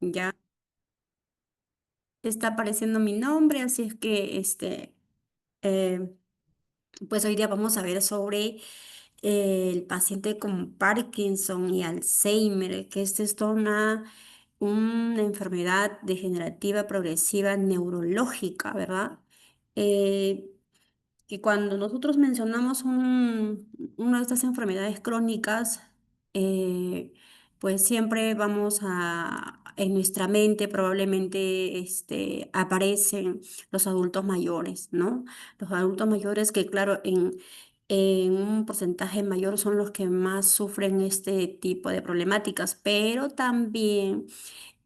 Ya está apareciendo mi nombre, así es que eh, pues hoy día vamos a ver sobre el paciente con Parkinson y Alzheimer, que esta es toda una enfermedad degenerativa progresiva neurológica, ¿verdad? Eh, que cuando nosotros mencionamos una de estas enfermedades crónicas, eh, pues siempre vamos en nuestra mente probablemente aparecen los adultos mayores, ¿no? Los adultos mayores que, claro, en un porcentaje mayor son los que más sufren este tipo de problemáticas, pero también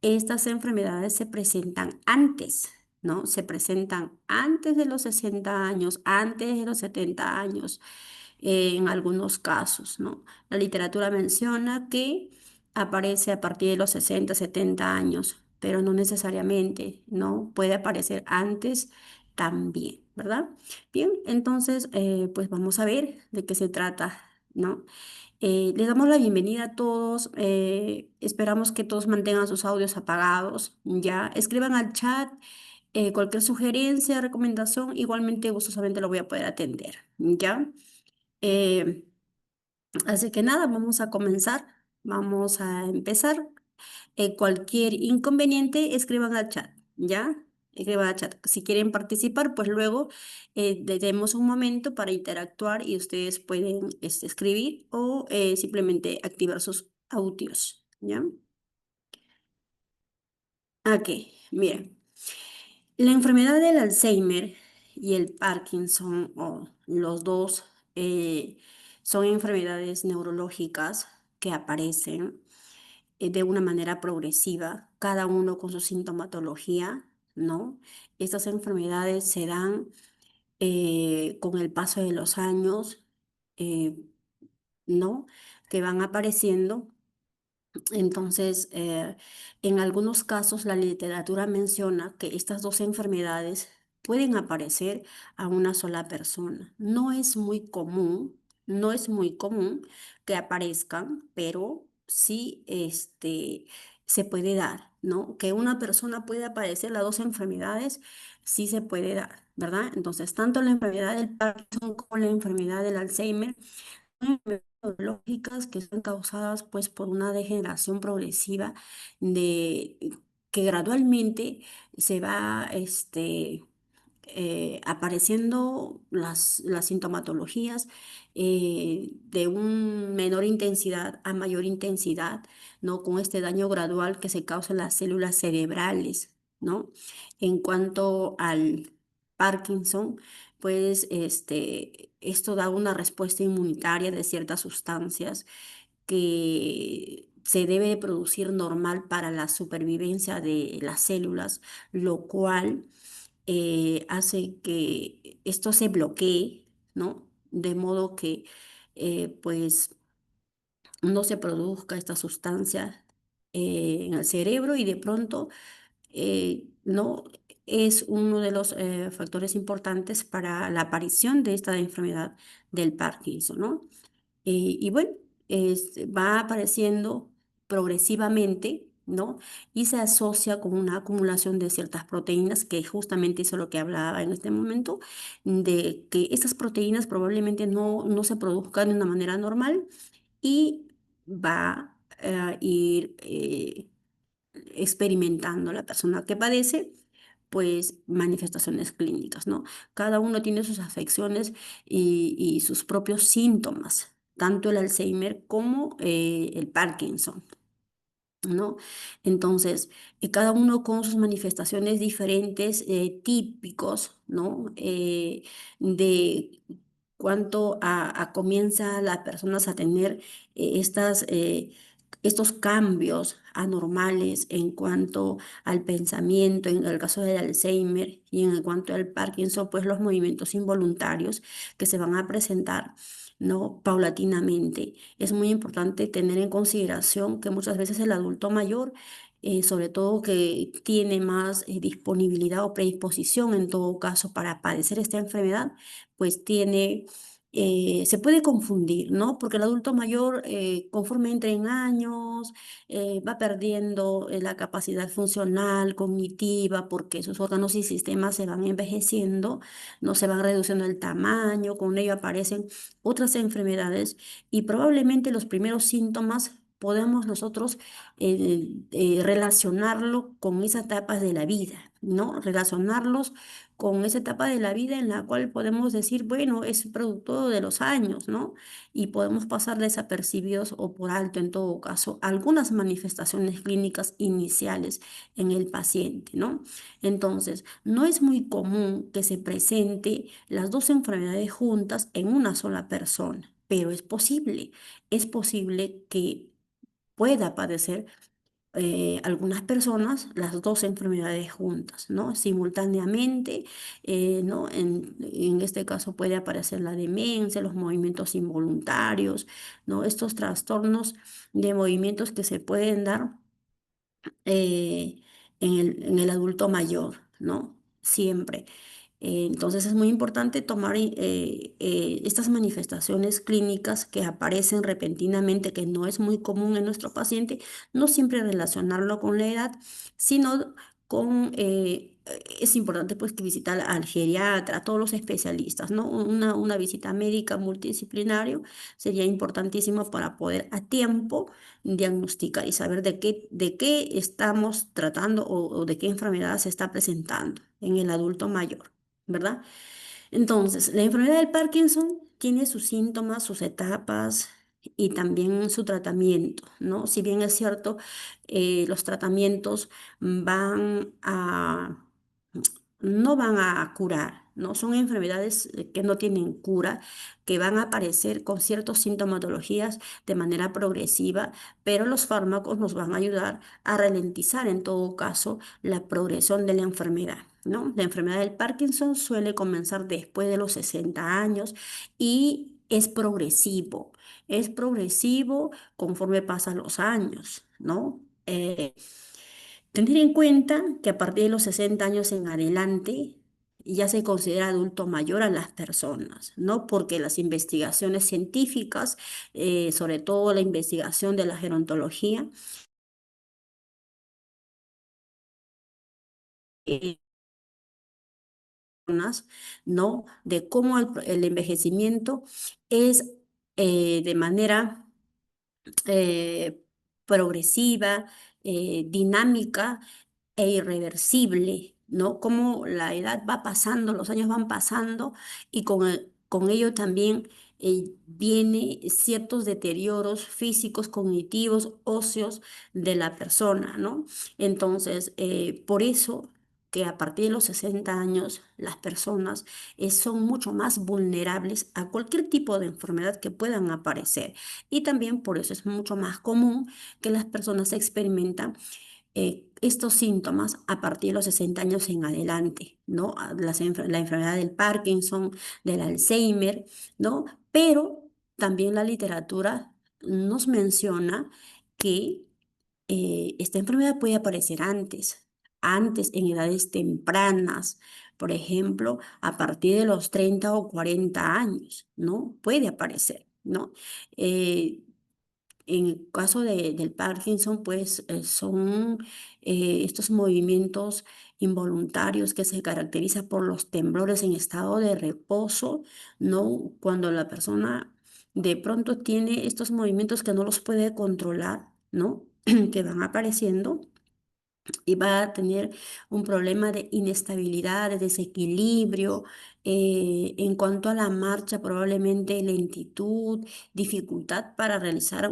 estas enfermedades se presentan antes, ¿no? Se presentan antes de los 60 años, antes de los 70 años, en algunos casos, ¿no? La literatura menciona que aparece a partir de los 60, 70 años, pero no necesariamente, ¿no? Puede aparecer antes también, ¿verdad? Bien, entonces, pues vamos a ver de qué se trata, ¿no? Les damos la bienvenida a todos. Esperamos que todos mantengan sus audios apagados. Ya, escriban al chat cualquier sugerencia, recomendación. Igualmente, gustosamente lo voy a poder atender. Ya. Eh, Así que nada, vamos a comenzar. Vamos a empezar. Cualquier inconveniente, escriban al chat, ¿ya? Escriban al chat. Si quieren participar, pues luego le demos un momento para interactuar y ustedes pueden escribir o simplemente activar sus audios, ¿ya? Ok, miren. La enfermedad del Alzheimer y el Parkinson, o los dos, son enfermedades neurológicas que aparecen de una manera progresiva, cada uno con su sintomatología, ¿no? Estas enfermedades se dan con el paso de los años, eh, ¿no? Que van apareciendo. Entonces, en algunos casos la literatura menciona que estas dos enfermedades pueden aparecer a una sola persona. No es muy común, no es muy común que aparezcan, pero sí se puede dar, ¿no? Que una persona pueda aparecer las dos enfermedades, sí se puede dar, ¿verdad? Entonces, tanto la enfermedad del Parkinson como la enfermedad del Alzheimer neurológicas que son causadas pues por una degeneración progresiva de que gradualmente se va apareciendo las sintomatologías de un menor intensidad a mayor intensidad, ¿no? Con este daño gradual que se causa en las células cerebrales, ¿no? En cuanto al Parkinson, pues esto da una respuesta inmunitaria de ciertas sustancias que se debe de producir normal para la supervivencia de las células, lo cual hace que esto se bloquee, ¿no? De modo que pues no se produzca esta sustancia en el cerebro y de pronto no es uno de los factores importantes para la aparición de esta enfermedad del Parkinson, ¿no? Y bueno, va apareciendo progresivamente, ¿no? Y se asocia con una acumulación de ciertas proteínas, que justamente eso es lo que hablaba en este momento, de que estas proteínas probablemente no se produzcan de una manera normal y va a ir experimentando la persona que padece, pues manifestaciones clínicas, ¿no? Cada uno tiene sus afecciones y sus propios síntomas, tanto el Alzheimer como el Parkinson. ¿No? Entonces, cada uno con sus manifestaciones diferentes, típicos, ¿no? De cuánto comienza las personas a tener estos cambios anormales en cuanto al pensamiento, en el caso del Alzheimer y en cuanto al Parkinson, pues los movimientos involuntarios que se van a presentar, ¿no? Paulatinamente. Es muy importante tener en consideración que muchas veces el adulto mayor, sobre todo que tiene más disponibilidad o predisposición en todo caso para padecer esta enfermedad, pues tiene se puede confundir, ¿no? Porque el adulto mayor, conforme entra en años, va perdiendo la capacidad funcional, cognitiva, porque sus órganos y sistemas se van envejeciendo, no se van reduciendo el tamaño, con ello aparecen otras enfermedades y probablemente los primeros síntomas podemos nosotros relacionarlo con esas etapas de la vida, ¿no? Relacionarlos con esa etapa de la vida en la cual podemos decir, bueno, es producto de los años, ¿no? Y podemos pasar desapercibidos o por alto en todo caso algunas manifestaciones clínicas iniciales en el paciente, ¿no? Entonces, no es muy común que se presente las dos enfermedades juntas en una sola persona, pero es posible que pueda padecer algunas personas las dos enfermedades juntas, ¿no? Simultáneamente, ¿no? En este caso puede aparecer la demencia, los movimientos involuntarios, ¿no? Estos trastornos de movimientos que se pueden dar eh, en el adulto mayor, ¿no? Siempre. Entonces es muy importante tomar estas manifestaciones clínicas que aparecen repentinamente, que no es muy común en nuestro paciente, no siempre relacionarlo con la edad, sino con, es importante pues que visitar al geriatra, a todos los especialistas, ¿no? Una visita médica multidisciplinario sería importantísimo para poder a tiempo diagnosticar y saber de qué estamos tratando o de qué enfermedad se está presentando en el adulto mayor, ¿verdad? Entonces, la enfermedad del Parkinson tiene sus síntomas, sus etapas y también su tratamiento, ¿no? Si bien es cierto, los tratamientos van a, no van a curar, ¿no? Son enfermedades que no tienen cura, que van a aparecer con ciertas sintomatologías de manera progresiva, pero los fármacos nos van a ayudar a ralentizar en todo caso la progresión de la enfermedad, ¿no? La enfermedad del Parkinson suele comenzar después de los 60 años y es progresivo conforme pasan los años, ¿no? Tener en cuenta que a partir de los 60 años en adelante ya se considera adulto mayor a las personas, ¿no? Porque las investigaciones científicas, sobre todo la investigación de la gerontología, eh, ¿no? De cómo el envejecimiento es de manera eh, progresiva, dinámica e irreversible, ¿no? Cómo la edad va pasando, los años van pasando y con ello también viene ciertos deterioros físicos, cognitivos, óseos de la persona, ¿no? Entonces, por eso que a partir de los 60 años las personas son mucho más vulnerables a cualquier tipo de enfermedad que puedan aparecer. Y también por eso es mucho más común que las personas experimentan estos síntomas a partir de los 60 años en adelante, ¿no? La enfermedad del Parkinson, del Alzheimer, ¿no? Pero también la literatura nos menciona que esta enfermedad puede aparecer antes en edades tempranas, por ejemplo, a partir de los 30 o 40 años, ¿no? Puede aparecer, ¿no? Eh, en el caso del Parkinson, pues son estos movimientos involuntarios que se caracterizan por los temblores en estado de reposo, ¿no? Cuando la persona de pronto tiene estos movimientos que no los puede controlar, ¿no? Que van apareciendo y va a tener un problema de inestabilidad, de desequilibrio. En cuanto a la marcha, probablemente lentitud, dificultad para realizar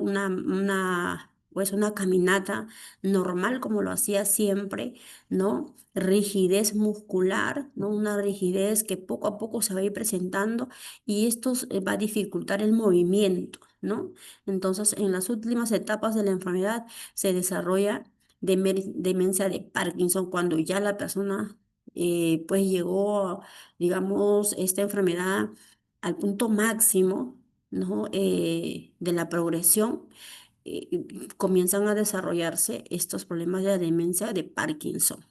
pues una caminata normal como lo hacía siempre, ¿no? Rigidez muscular, ¿no? Una rigidez que poco a poco se va a ir presentando y esto va a dificultar el movimiento, ¿no? Entonces, en las últimas etapas de la enfermedad se desarrolla demencia de Parkinson, cuando ya la persona pues llegó, digamos, esta enfermedad al punto máximo, ¿no? De la progresión, comienzan a desarrollarse estos problemas de la demencia de Parkinson.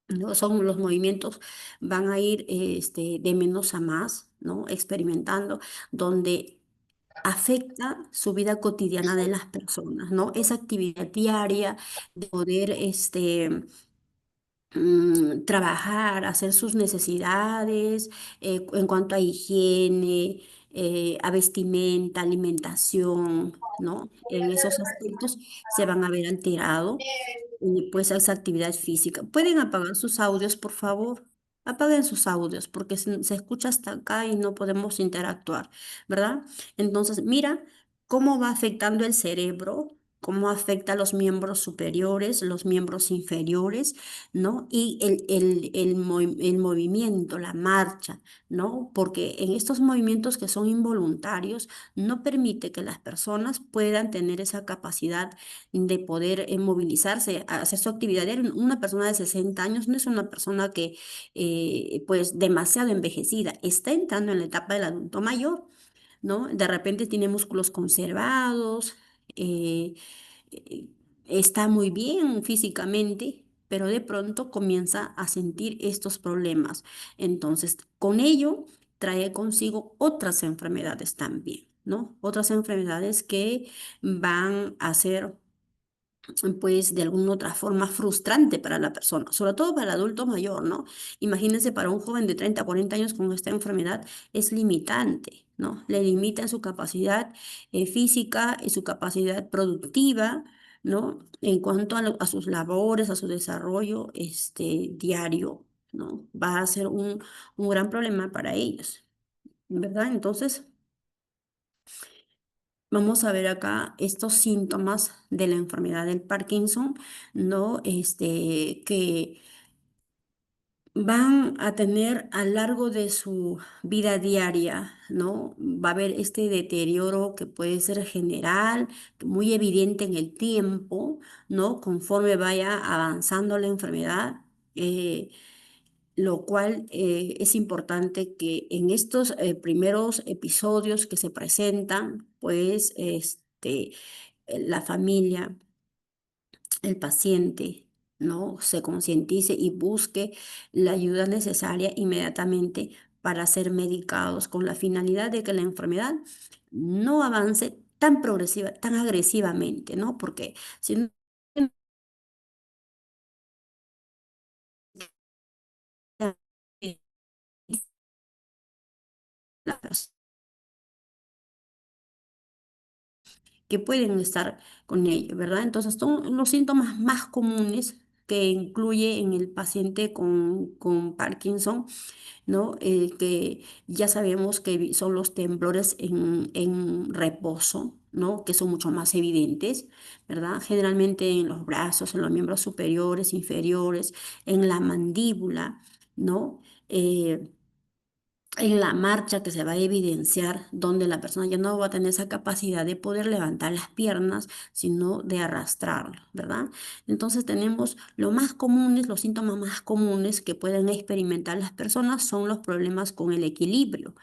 ¿no? Son los movimientos, van a ir de menos a más, ¿no? Experimentando, donde afecta su vida cotidiana de las personas, ¿no? Esa actividad diaria de poder, trabajar, hacer sus necesidades en cuanto a higiene, a vestimenta, alimentación, ¿no? En esos aspectos se van a ver alterados y pues esa actividad física. ¿Pueden apagar sus audios, por favor? Apaguen sus audios porque se escucha hasta acá y no podemos interactuar, ¿verdad? Entonces, mira cómo va afectando el cerebro, cómo afecta a los miembros superiores, los miembros inferiores, ¿no? Y el movimiento, la marcha, ¿no? Porque en estos movimientos que son involuntarios, no permite que las personas puedan tener esa capacidad de poder movilizarse, a hacer su actividad diaria. Una persona de 60 años no es una persona que, pues, demasiado envejecida, está entrando en la etapa del adulto mayor, ¿no? De repente tiene músculos conservados, eh, eh, está muy bien físicamente, pero de pronto comienza a sentir estos problemas. Entonces, con ello trae consigo otras enfermedades también, ¿no? Otras enfermedades que van a ser pues de alguna otra forma frustrante para la persona, sobre todo para el adulto mayor, ¿no? Imagínense para un joven de 30 a 40 años con esta enfermedad es limitante, ¿no? Le limita en su capacidad física, en su capacidad productiva, ¿no? En cuanto a sus labores, a su desarrollo diario, ¿no? Va a ser un gran problema para ellos, ¿verdad? Entonces, vamos a ver acá estos síntomas de la enfermedad del Parkinson, ¿no? Que van a tener a lo largo de su vida diaria, ¿no? Va a haber este deterioro que puede ser general, muy evidente en el tiempo, ¿no? Conforme vaya avanzando la enfermedad. Lo cual es importante que en estos primeros episodios que se presentan, pues la familia, el paciente, ¿no? Se concientice y busque la ayuda necesaria inmediatamente para ser medicados con la finalidad de que la enfermedad no avance tan progresiva, tan agresivamente, ¿no? Porque si no, la persona que pueden estar con ello, ¿verdad? Entonces, son los síntomas más comunes que incluye en el paciente con Parkinson, ¿no? Que ya sabemos que son los temblores en reposo, ¿no? Que son mucho más evidentes, ¿verdad? Generalmente en los brazos, en los miembros superiores, inferiores, en la mandíbula, ¿no? En la marcha que se va a evidenciar, donde la persona ya no va a tener esa capacidad de poder levantar las piernas, sino de arrastrarlo, ¿verdad? Entonces tenemos lo más comunes, los síntomas más comunes que pueden experimentar las personas son los problemas con el equilibrio,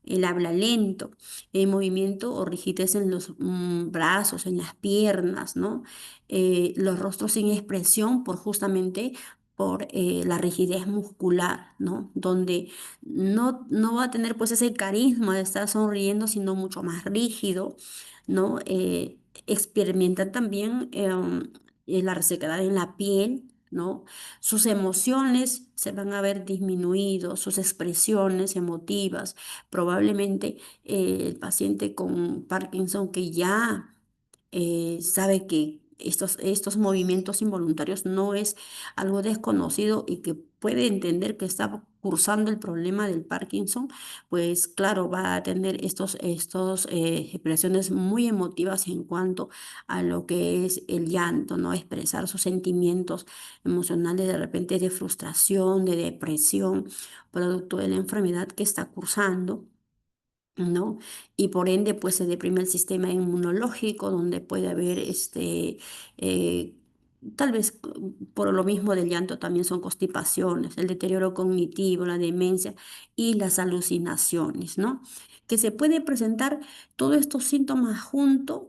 el habla lento, el movimiento o rigidez en los brazos, en las piernas, ¿no? Los rostros sin expresión por justamente por la rigidez muscular, ¿no? Donde no va a tener pues ese carisma de estar sonriendo, sino mucho más rígido, ¿no? Experimentan también la resequedad en la piel, ¿no? Sus emociones se van a ver disminuidos, sus expresiones emotivas. Probablemente el paciente con Parkinson que ya sabe que estos movimientos involuntarios no es algo desconocido y que puede entender que está cursando el problema del Parkinson, pues claro, va a tener estos expresiones muy emotivas en cuanto a lo que es el llanto, ¿no? Expresar sus sentimientos emocionales de repente de frustración, de depresión, producto de la enfermedad que está cursando. ¿No? Y por ende, pues se deprime el sistema inmunológico, donde puede haber eh, tal vez por lo mismo del llanto también son constipaciones, el deterioro cognitivo, la demencia y las alucinaciones, ¿no? Que se puede presentar todos estos síntomas juntos.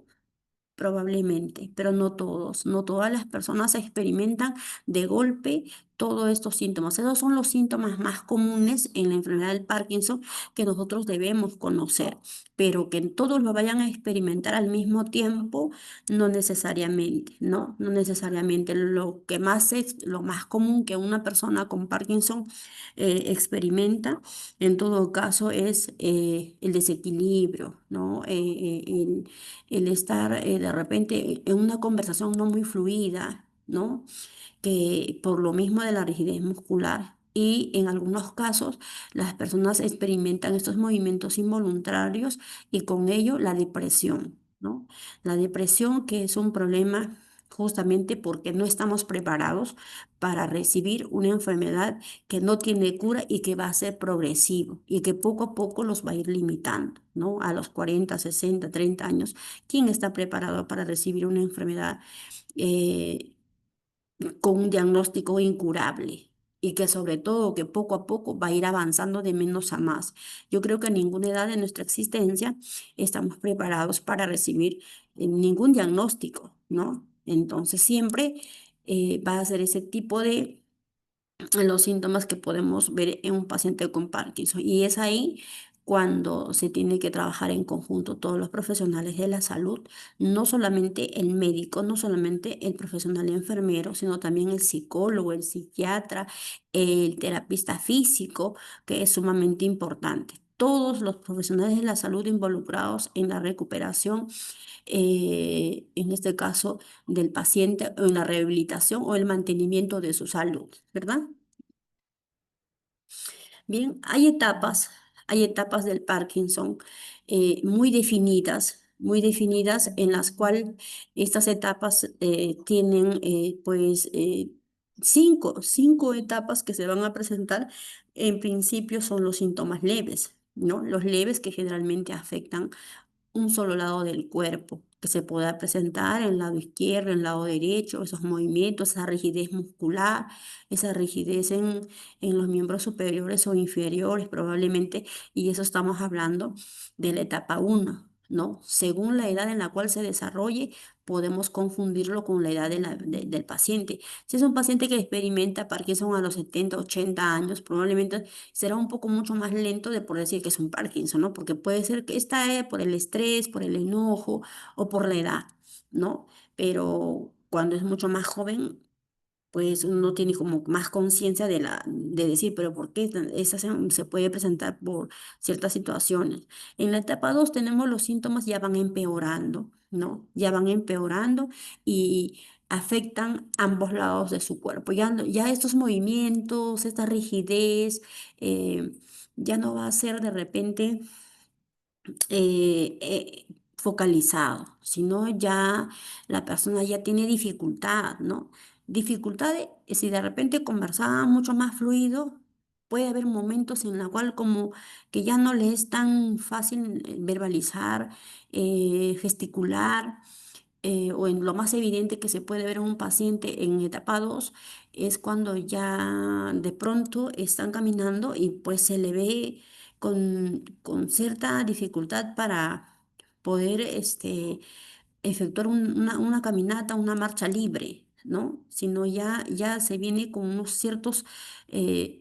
Probablemente, pero no todos, no todas las personas experimentan de golpe todos estos síntomas. Esos son los síntomas más comunes en la enfermedad del Parkinson que nosotros debemos conocer, pero que todos lo vayan a experimentar al mismo tiempo, no necesariamente, ¿no? No necesariamente. Lo que más es, lo más común que una persona con Parkinson experimenta, en todo caso, es el desequilibrio, ¿no? El estar de repente en una conversación no muy fluida, ¿no? Que por lo mismo de la rigidez muscular. Y en algunos casos las personas experimentan estos movimientos involuntarios y con ello la depresión, ¿no? La depresión que es un problema justamente porque no estamos preparados para recibir una enfermedad que no tiene cura y que va a ser progresivo y que poco a poco los va a ir limitando, ¿no? A los 40, 60, 30 años, ¿quién está preparado para recibir una enfermedad? eh, con un diagnóstico incurable y que sobre todo que poco a poco va a ir avanzando de menos a más. Yo creo que a ninguna edad de nuestra existencia estamos preparados para recibir ningún diagnóstico, ¿no? Entonces siempre va a ser ese tipo de los síntomas que podemos ver en un paciente con Parkinson. Y es ahí cuando se tiene que trabajar en conjunto todos los profesionales de la salud, no solamente el médico, no solamente el profesional enfermero, sino también el psicólogo, el psiquiatra, el terapista físico, que es sumamente importante. Todos los profesionales de la salud involucrados en la recuperación, en este caso del paciente, o en la rehabilitación o el mantenimiento de su salud, ¿verdad? Bien, hay etapas del Parkinson muy definidas en las cuales estas etapas tienen pues cinco etapas que se van a presentar. En principio son los síntomas leves, ¿no? Los leves que generalmente afectan un solo lado del cuerpo, que se pueda presentar en el lado izquierdo, en el lado derecho, esos movimientos, esa rigidez muscular, esa rigidez en los miembros superiores o inferiores probablemente, y eso estamos hablando de la etapa uno, ¿no? Según la edad en la cual se desarrolle, podemos confundirlo con la edad del paciente. Si es un paciente que experimenta Parkinson a los 70 80 años, probablemente será un poco mucho más lento de por decir que es un Parkinson, ¿no? Porque puede ser que está por el estrés, por el enojo o por la edad, ¿no? Pero cuando es mucho más joven, pues uno tiene como más conciencia de decir, pero ¿por qué esa se puede presentar por ciertas situaciones? En la etapa 2 tenemos los síntomas ya van empeorando, ¿no? Ya van empeorando y afectan ambos lados de su cuerpo. Ya estos movimientos, esta rigidez, eh, ya no va a ser de repente focalizado, sino ya la persona ya tiene dificultad, ¿no? Dificultad si de repente conversaba mucho más fluido, puede haber momentos en la cual como que ya no le es tan fácil verbalizar, gesticular, o en lo más evidente que se puede ver en un paciente en etapa 2 es cuando ya de pronto están caminando y pues se le ve con cierta dificultad para poder efectuar una caminata, una marcha libre, ¿no? Sino ya se viene con unos ciertos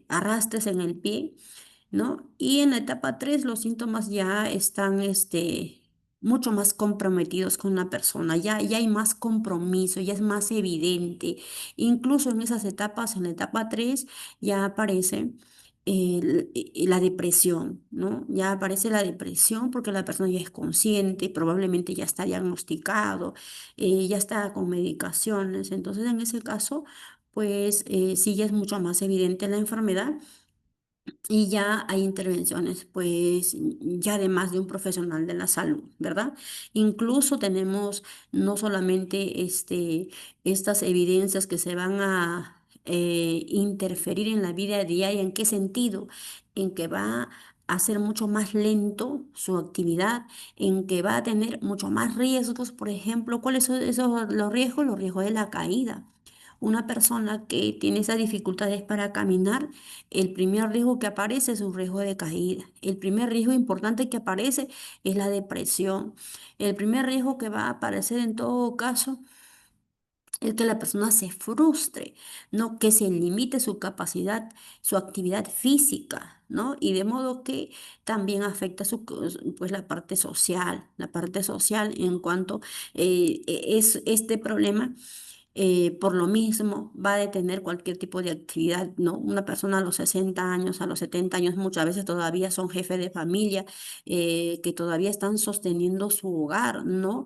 arrastres en el pie, ¿no? Y en la etapa 3 los síntomas ya están mucho más comprometidos con la persona, ya hay más compromiso, ya es más evidente. Incluso en esas etapas, en la etapa 3 ya aparece la depresión, ¿no? Ya aparece la depresión porque la persona ya es consciente, probablemente ya está diagnosticado, ya está con medicaciones. Entonces, en ese caso, pues sí ya es mucho más evidente la enfermedad y ya hay intervenciones, pues ya además de un profesional de la salud, ¿verdad? Incluso tenemos no solamente estas evidencias que se van a interferir en la vida diaria, ¿en qué sentido? En que va a ser mucho más lento su actividad, en que va a tener mucho más riesgos, por ejemplo, ¿cuáles son esos los riesgos? Los riesgos de la caída. Una persona que tiene esas dificultades para caminar, el primer riesgo que aparece es un riesgo de caída. El primer riesgo importante que aparece es la depresión. El primer riesgo que va a aparecer en todo caso es que la persona se frustre, ¿no? Que se limite su capacidad, su actividad física, ¿no? Y de modo que también afecta pues la parte social en cuanto es este problema por lo mismo va a detener cualquier tipo de actividad, ¿no? Una persona a los 60 años, a los 70 años, muchas veces todavía son jefes de familia, que todavía están sosteniendo su hogar, ¿no?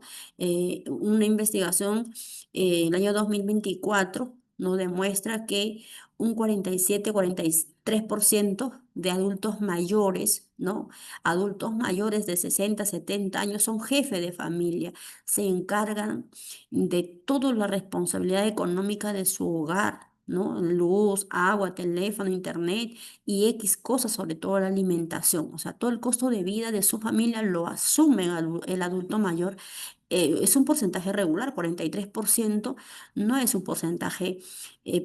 Una investigación el año 2024 nos demuestra que un 47-43% de adultos mayores, ¿no? Adultos mayores de 60-70 años son jefes de familia, se encargan de toda la responsabilidad económica de su hogar, ¿no? Luz, agua, teléfono, internet y X cosas, sobre todo la alimentación. O sea, todo el costo de vida de su familia lo asume el adulto mayor. Es un porcentaje regular, 43% no es un porcentaje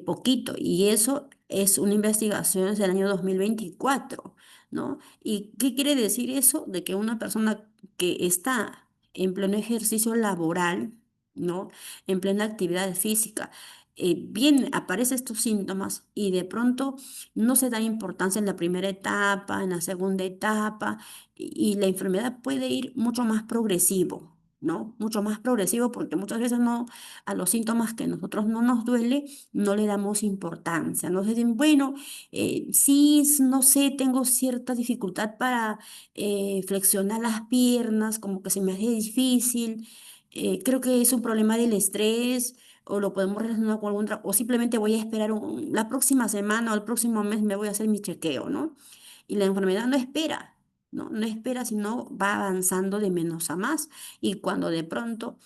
poquito. Y eso es una investigación desde el año 2024, ¿no? ¿Y qué quiere decir eso? De que una persona que está en pleno ejercicio laboral, ¿no? En plena actividad física, bien aparecen estos síntomas y de pronto no se da importancia en la primera etapa, en la segunda etapa, y la enfermedad puede ir mucho más progresivo, ¿no? Mucho más progresivo porque muchas veces no, a los síntomas que nosotros no nos duele, no le damos importancia. Nos dicen, bueno, sí, no sé, tengo cierta dificultad para flexionar las piernas, como que se me hace difícil. Creo que es un problema del estrés o lo podemos relacionar con alguna otra, o simplemente voy a esperar la próxima semana o el próximo mes me voy a hacer mi chequeo, ¿no? Y la enfermedad no espera, ¿no? No espera, sino va avanzando de menos a más. Y cuando de pronto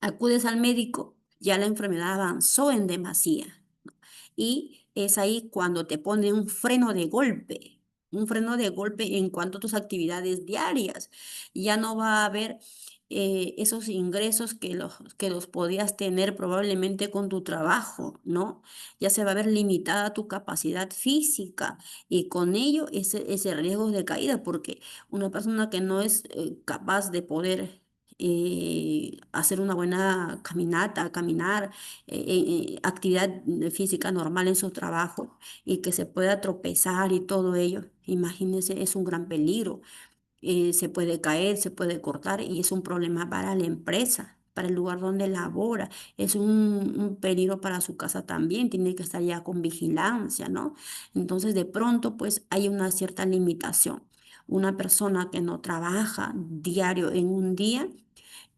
acudes al médico, ya la enfermedad avanzó en demasía. Y es ahí cuando te pone un freno de golpe en cuanto a tus actividades diarias. Ya no va a haber esos ingresos que los podías tener probablemente con tu trabajo, ¿no? Ya se va a ver limitada tu capacidad física y con ello ese riesgo de caída, porque una persona que no es capaz de poder hacer una buena caminata, caminar, actividad física normal en su trabajo y que se pueda tropezar y todo ello, imagínense, es un gran peligro. Se puede caer, se puede cortar y es un problema para la empresa, para el lugar donde labora, es un peligro para su casa también, tiene que estar ya con vigilancia, ¿no? Entonces, de pronto, pues hay una cierta limitación. Una persona que no trabaja diario en un día,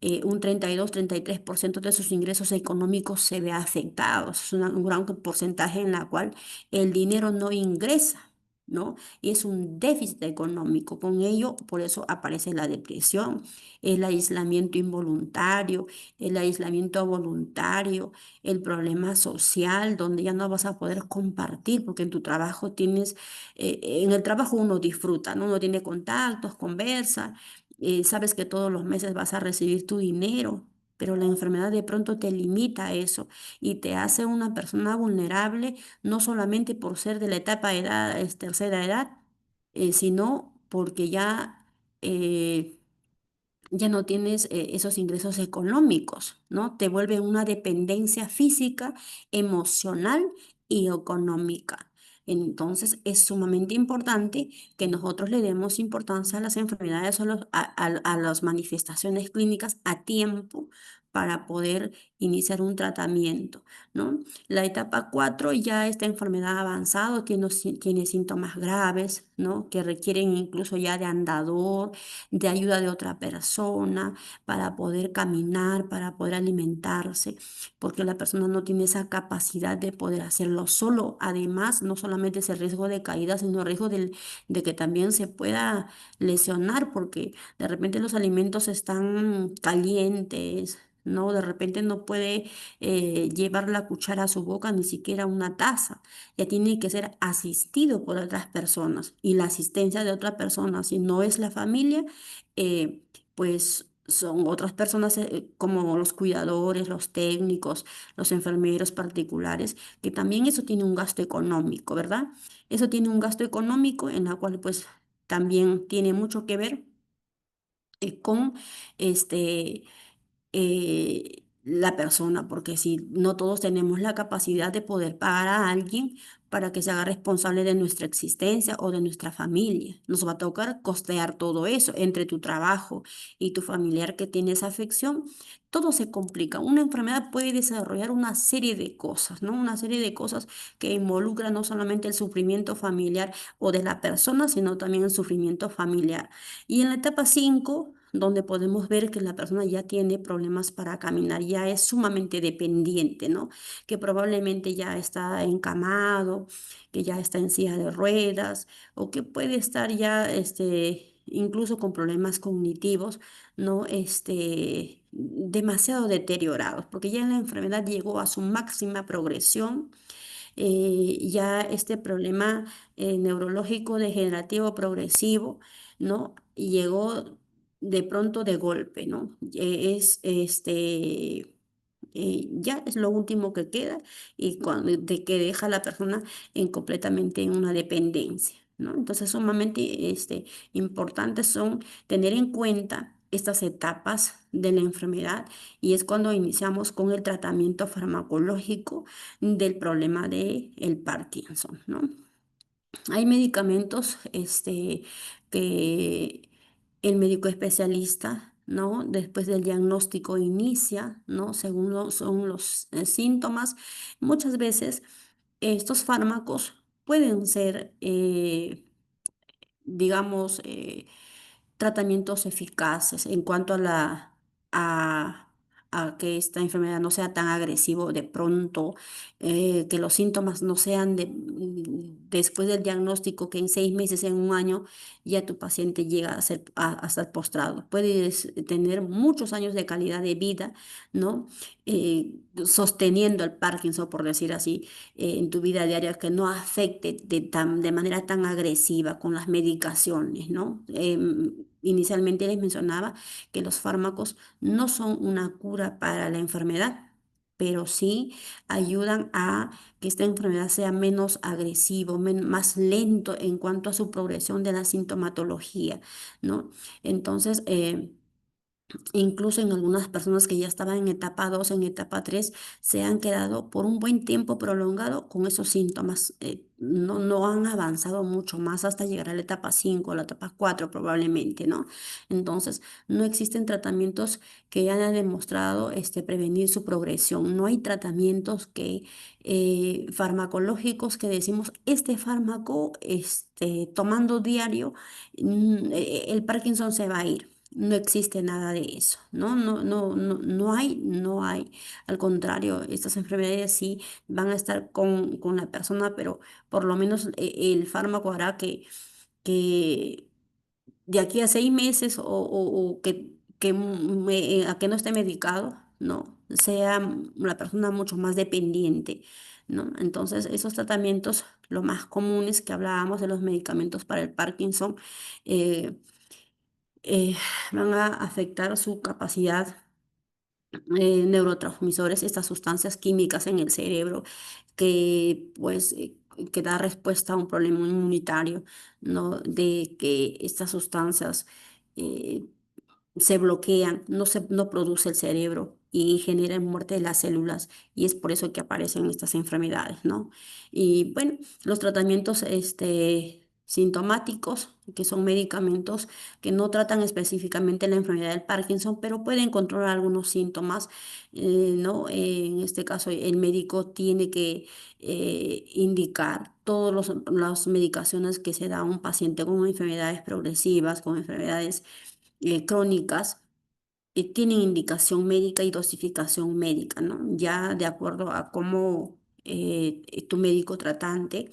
un 32-33% de sus ingresos económicos se ve afectado. Es un gran porcentaje en la cual el dinero no ingresa, ¿no? Y es un déficit económico. Con ello, por eso aparece la depresión, el aislamiento involuntario, el aislamiento voluntario, el problema social, donde ya no vas a poder compartir, porque en tu trabajo en el trabajo uno disfruta, ¿no? Uno tiene contactos, conversa, sabes que todos los meses vas a recibir tu dinero, pero la enfermedad de pronto te limita a eso y te hace una persona vulnerable, no solamente por ser de la etapa de edad, es tercera edad, sino porque eh, ya no tienes esos ingresos económicos, ¿no? Te vuelve una dependencia física, emocional y económica. Entonces es sumamente importante que nosotros le demos importancia a las enfermedades o a las manifestaciones clínicas a tiempo para poder iniciar un tratamiento, ¿no? La etapa 4 ya esta enfermedad ha avanzado, tiene síntomas graves, ¿no? Que requieren incluso ya de andador, de ayuda de otra persona para poder caminar, para poder alimentarse, porque la persona no tiene esa capacidad de poder hacerlo solo. Además, no solamente ese riesgo de caída, sino el riesgo de que también se pueda lesionar, porque de repente los alimentos están calientes. No, de repente no puede llevar la cuchara a su boca, ni siquiera una taza. Ya tiene que ser asistido por otras personas. Y la asistencia de otra persona, si no es la familia, pues son otras personas como los cuidadores, los técnicos, los enfermeros particulares, que también eso tiene un gasto económico, ¿verdad? Eso tiene un gasto económico en la cual pues también tiene mucho que ver con este la persona, porque si no todos tenemos la capacidad de poder pagar a alguien para que se haga responsable de nuestra existencia o de nuestra familia. Nos va a tocar costear todo eso entre tu trabajo y tu familiar que tiene esa afección. Todo se complica. Una enfermedad puede desarrollar una serie de cosas, ¿no? Una serie de cosas que involucran no solamente el sufrimiento familiar o de la persona, sino también el sufrimiento familiar. Y en la etapa 5 donde podemos ver que la persona ya tiene problemas para caminar, ya es sumamente dependiente, ¿no? Que probablemente ya está encamado, que ya está en silla de ruedas o que puede estar ya, incluso con problemas cognitivos, ¿no? Demasiado deteriorados, porque ya la enfermedad llegó a su máxima progresión. Ya este problema neurológico degenerativo progresivo, ¿no? Llegó de pronto de golpe, ¿no? Ya es lo último que queda y de que deja a la persona completamente en una dependencia, ¿no? Entonces, sumamente importantes son tener en cuenta estas etapas de la enfermedad y es cuando iniciamos con el tratamiento farmacológico del problema de el Parkinson, ¿no? Hay medicamentos que el médico especialista, ¿no? Después del diagnóstico inicia, ¿no? Según son los síntomas. Muchas veces estos fármacos pueden ser digamos, tratamientos eficaces en cuanto a, a que esta enfermedad no sea tan agresivo de pronto, que los síntomas no sean después del diagnóstico, que en 6 meses, en un año, ya tu paciente llega a estar postrado. Puedes tener muchos años de calidad de vida, ¿no? Sosteniendo el Parkinson, por decir así en tu vida diaria que no afecte de manera tan agresiva con las medicaciones, ¿no? Inicialmente les mencionaba que los fármacos no son una cura para la enfermedad, pero sí ayudan a que esta enfermedad sea menos agresivo, más lento en cuanto a su progresión de la sintomatología, ¿no? Entonces, incluso en algunas personas que ya estaban en etapa 2 en etapa 3 se han quedado por un buen tiempo prolongado con esos síntomas. No han avanzado mucho más hasta llegar a la etapa 5 a la etapa 4 probablemente, ¿no? Entonces, no existen tratamientos que hayan demostrado prevenir su progresión. No hay tratamientos farmacológicos que decimos, este fármaco, tomando diario, el Parkinson se va a ir. No existe nada de eso, ¿no? No hay. Al contrario, estas enfermedades sí van a estar con la persona, pero por lo menos el fármaco hará que de aquí a 6 meses o a que no esté medicado, ¿no? Sea la persona mucho más dependiente, ¿no? Entonces, esos tratamientos, lo más comunes que hablábamos de los medicamentos para el Parkinson, eh, eh, van a afectar su capacidad neurotransmisores, estas sustancias químicas en el cerebro que pues que da respuesta a un problema inmunitario, ¿no? De que estas sustancias eh, se bloquean, no produce el cerebro y genera muerte de las células y es por eso que aparecen estas enfermedades, ¿no? Y bueno, los tratamientos sintomáticos, que son medicamentos que no tratan específicamente la enfermedad del Parkinson, pero pueden controlar algunos síntomas, ¿no? En este caso, el médico tiene que indicar todas las medicaciones que se da a un paciente con enfermedades progresivas, con enfermedades crónicas, tienen indicación médica y dosificación médica, ¿no? Ya de acuerdo a cómo tu médico tratante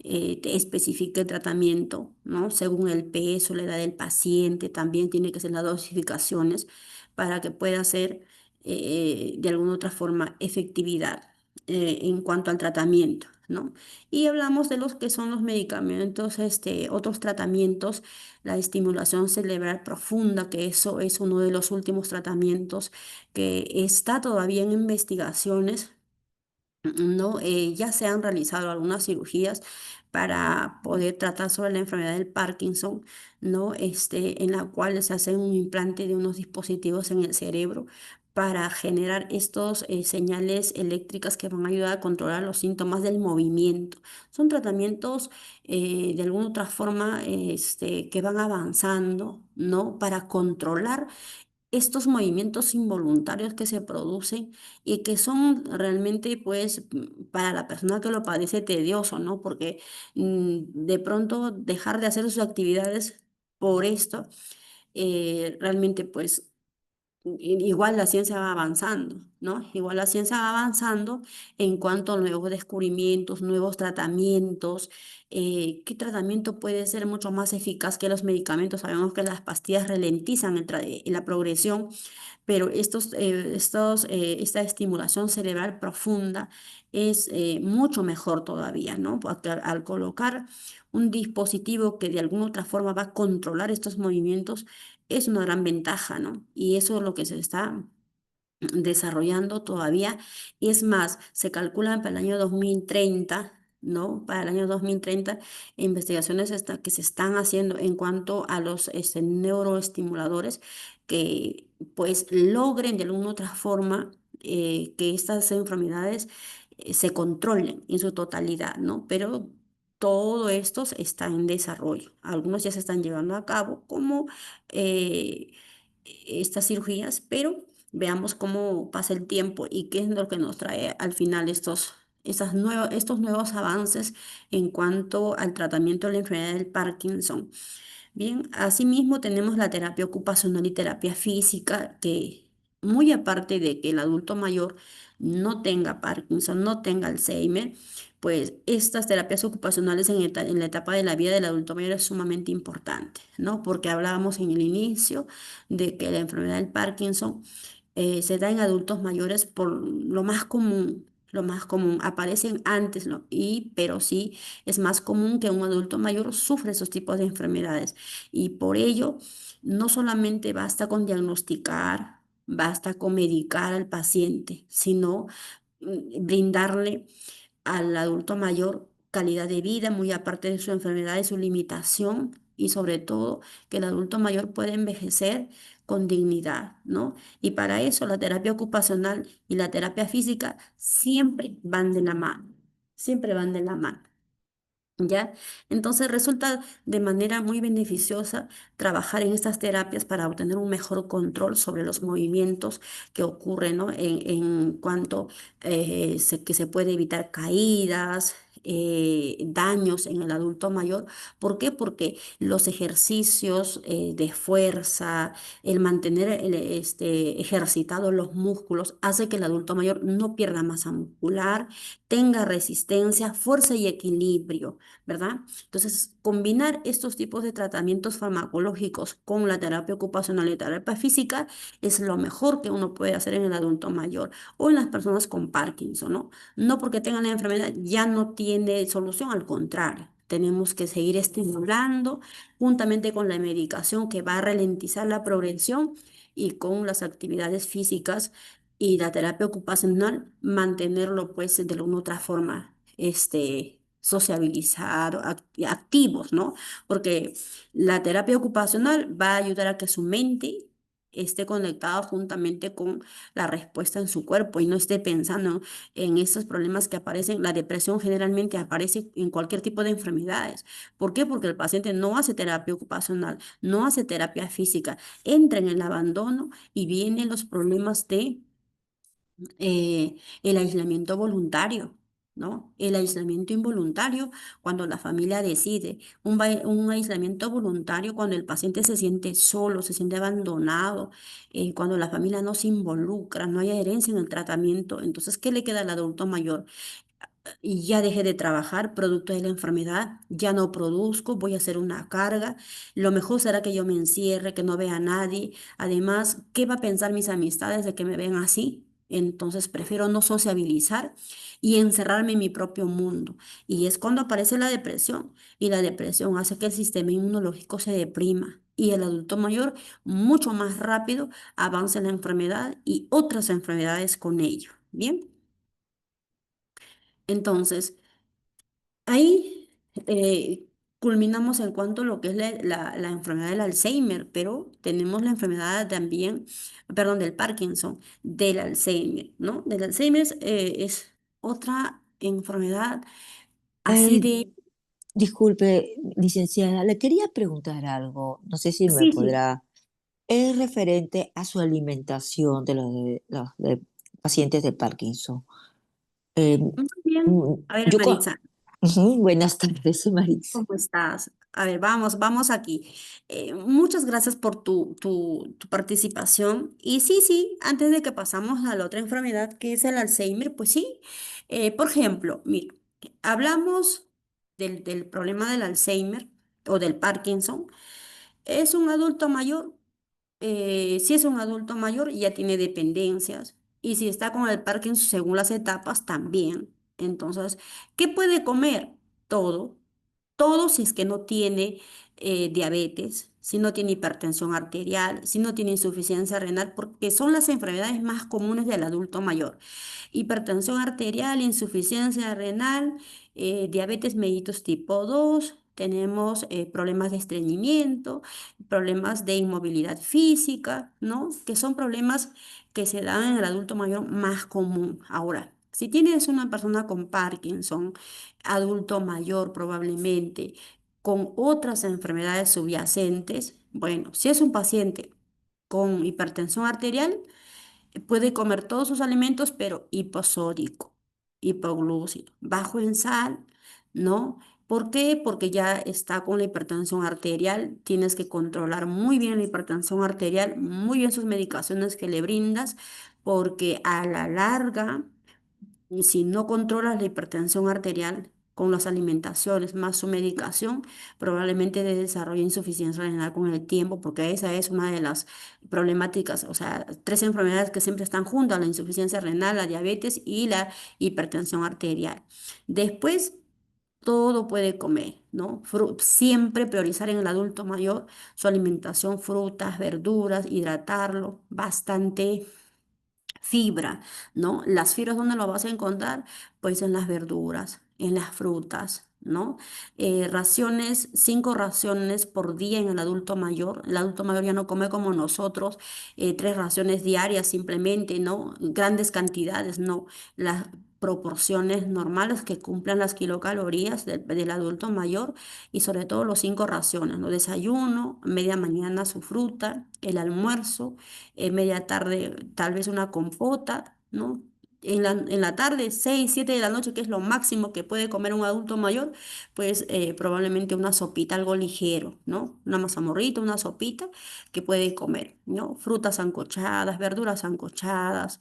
te especifica el tratamiento, ¿no? Según el peso, la edad del paciente, también tiene que ser las dosificaciones para que pueda ser de alguna otra forma efectividad en cuanto al tratamiento, ¿no? Y hablamos de los que son los medicamentos, otros tratamientos, la estimulación cerebral profunda, que eso es uno de los últimos tratamientos que está todavía en investigaciones, ¿no? Ya se han realizado algunas cirugías para poder tratar sobre la enfermedad del Parkinson, ¿no? En la cual se hace un implante de unos dispositivos en el cerebro para generar estos señales eléctricas que van a ayudar a controlar los síntomas del movimiento. Son tratamientos de alguna otra forma que van avanzando, ¿no? Para controlar estos movimientos involuntarios que se producen y que son realmente, pues, para la persona que lo padece tedioso, ¿no? Porque de pronto dejar de hacer sus actividades por esto, realmente, pues, igual la ciencia va avanzando, ¿no? Igual la ciencia va avanzando en cuanto a nuevos descubrimientos, nuevos tratamientos. ¿Qué tratamiento puede ser mucho más eficaz que los medicamentos? Sabemos que las pastillas ralentizan la progresión, pero esta estimulación cerebral profunda es mucho mejor todavía, ¿no? Porque al colocar un dispositivo que de alguna otra forma va a controlar estos movimientos, es una gran ventaja, ¿no? Y eso es lo que se está desarrollando todavía. Y es más, se calculan para el año 2030, ¿no? Para el año 2030, investigaciones que se están haciendo en cuanto a los neuroestimuladores que pues logren de alguna otra forma que estas enfermedades se controlen en su totalidad, ¿no? Pero todo esto está en desarrollo. Algunos ya se están llevando a cabo como eh, estas cirugías, pero veamos cómo pasa el tiempo y qué es lo que nos trae al final estos nuevos avances en cuanto al tratamiento de la enfermedad del Parkinson. Bien, asimismo tenemos la terapia ocupacional y terapia física, que muy aparte de que el adulto mayor no tenga Parkinson, no tenga Alzheimer, pues estas terapias ocupacionales en la etapa de la vida del adulto mayor es sumamente importante, ¿no? Porque hablábamos en el inicio de que la enfermedad del Parkinson se da en adultos mayores por lo más común. Lo más común, aparecen antes, ¿no? Pero sí es más común que un adulto mayor sufra esos tipos de enfermedades. Y por ello, no solamente basta con diagnosticar, basta con medicar al paciente, sino brindarle al adulto mayor calidad de vida, muy aparte de su enfermedad y su limitación, y sobre todo que el adulto mayor puede envejecer con dignidad, ¿no? Y para eso la terapia ocupacional y la terapia física siempre van de la mano, siempre van de la mano. ¿Ya? Entonces resulta de manera muy beneficiosa trabajar en estas terapias para obtener un mejor control sobre los movimientos que ocurren, ¿no? En cuanto que se puede evitar caídas, daños en el adulto mayor. ¿Por qué? Porque los ejercicios de fuerza, el mantener ejercitados los músculos, hace que el adulto mayor no pierda masa muscular, tenga resistencia, fuerza y equilibrio. ¿Verdad? Entonces, combinar estos tipos de tratamientos farmacológicos con la terapia ocupacional y terapia física es lo mejor que uno puede hacer en el adulto mayor o en las personas con Parkinson, ¿no? No porque tengan la enfermedad ya no tiene solución, al contrario. Tenemos que seguir estimulando juntamente con la medicación que va a ralentizar la progresión y con las actividades físicas y la terapia ocupacional, mantenerlo pues de alguna otra forma, sociabilizar, activos, ¿no? Porque la terapia ocupacional va a ayudar a que su mente esté conectada juntamente con la respuesta en su cuerpo y no esté pensando en estos problemas que aparecen. La depresión generalmente aparece en cualquier tipo de enfermedades. ¿Por qué? Porque el paciente no hace terapia ocupacional, no hace terapia física, entra en el abandono y vienen los problemas de el aislamiento voluntario, ¿no? El aislamiento involuntario cuando la familia decide, un aislamiento voluntario cuando el paciente se siente solo, se siente abandonado, cuando la familia no se involucra, no hay adherencia en el tratamiento. Entonces, ¿qué le queda al adulto mayor? Y ya dejé de trabajar producto de la enfermedad, ya no produzco, voy a hacer una carga, lo mejor será que yo me encierre, que no vea a nadie. Además, ¿qué va a pensar mis amistades de que me ven así? Entonces prefiero no sociabilizar y encerrarme en mi propio mundo. Y es cuando aparece la depresión. Y la depresión hace que el sistema inmunológico se deprima. Y el adulto mayor mucho más rápido avanza en la enfermedad y otras enfermedades con ello. Bien, entonces, ahí culminamos en cuanto a lo que es la enfermedad del Alzheimer, pero tenemos la enfermedad también, perdón, del Parkinson, del Alzheimer, ¿no? Del Alzheimer es otra enfermedad así Eh, de... disculpe, licenciada, le quería preguntar algo, no sé si me Sí, sí. podrá. Es referente a su alimentación de los de pacientes de Parkinson. Eh, Muy bien. A ver, yo, Maritza. ujú, buenas tardes, Marix. ¿Cómo estás? A ver, vamos aquí. Muchas gracias por tu participación. Y sí, sí, antes de que pasamos a la otra enfermedad que es el Alzheimer, pues sí. Por ejemplo, mira, hablamos del problema del Alzheimer o del Parkinson. Es un adulto mayor. Si es un adulto mayor, ya tiene dependencias. Y si está con el Parkinson según las etapas, también. Entonces, ¿qué puede comer? Todo. Todo si es que no tiene diabetes, si no tiene hipertensión arterial, si no tiene insuficiencia renal, porque son las enfermedades más comunes del adulto mayor. Hipertensión arterial, insuficiencia renal, diabetes mellitus tipo 2, tenemos problemas de estreñimiento, problemas de inmovilidad física, ¿no? Que son problemas que se dan en el adulto mayor más común. Ahora, si tienes una persona con Parkinson, adulto mayor probablemente, con otras enfermedades subyacentes, bueno, si es un paciente con hipertensión arterial, puede comer todos sus alimentos, pero hiposódico, hipoglúcido, bajo en sal, ¿no? ¿Por qué? Porque ya está con la hipertensión arterial. Tienes que controlar muy bien la hipertensión arterial, muy bien sus medicaciones que le brindas, porque a la larga si no controlas la hipertensión arterial con las alimentaciones más su medicación, probablemente desarrolle insuficiencia renal con el tiempo, porque esa es una de las problemáticas, o sea, tres enfermedades que siempre están juntas, la insuficiencia renal, la diabetes y la hipertensión arterial. Después, todo puede comer, ¿no? Siempre priorizar en el adulto mayor su alimentación, frutas, verduras, hidratarlo bastante fibra, ¿no? Las fibras, ¿dónde lo vas a encontrar? Pues en las verduras, en las frutas, ¿no? Raciones, 5 raciones por día en el adulto mayor. El adulto mayor ya no come como nosotros, 3 raciones diarias simplemente, ¿no? Grandes cantidades, no. Las proporciones normales que cumplan las kilocalorías del adulto mayor y sobre todo los 5 raciones, ¿no? Desayuno, media mañana su fruta, el almuerzo media tarde tal vez una compota, ¿no? En la tarde, 6, 7 de la noche, que es lo máximo que puede comer un adulto mayor, pues probablemente una sopita, algo ligero, ¿no? Una mazamorrita, una sopita que puede comer, ¿no? Frutas sancochadas, verduras sancochadas,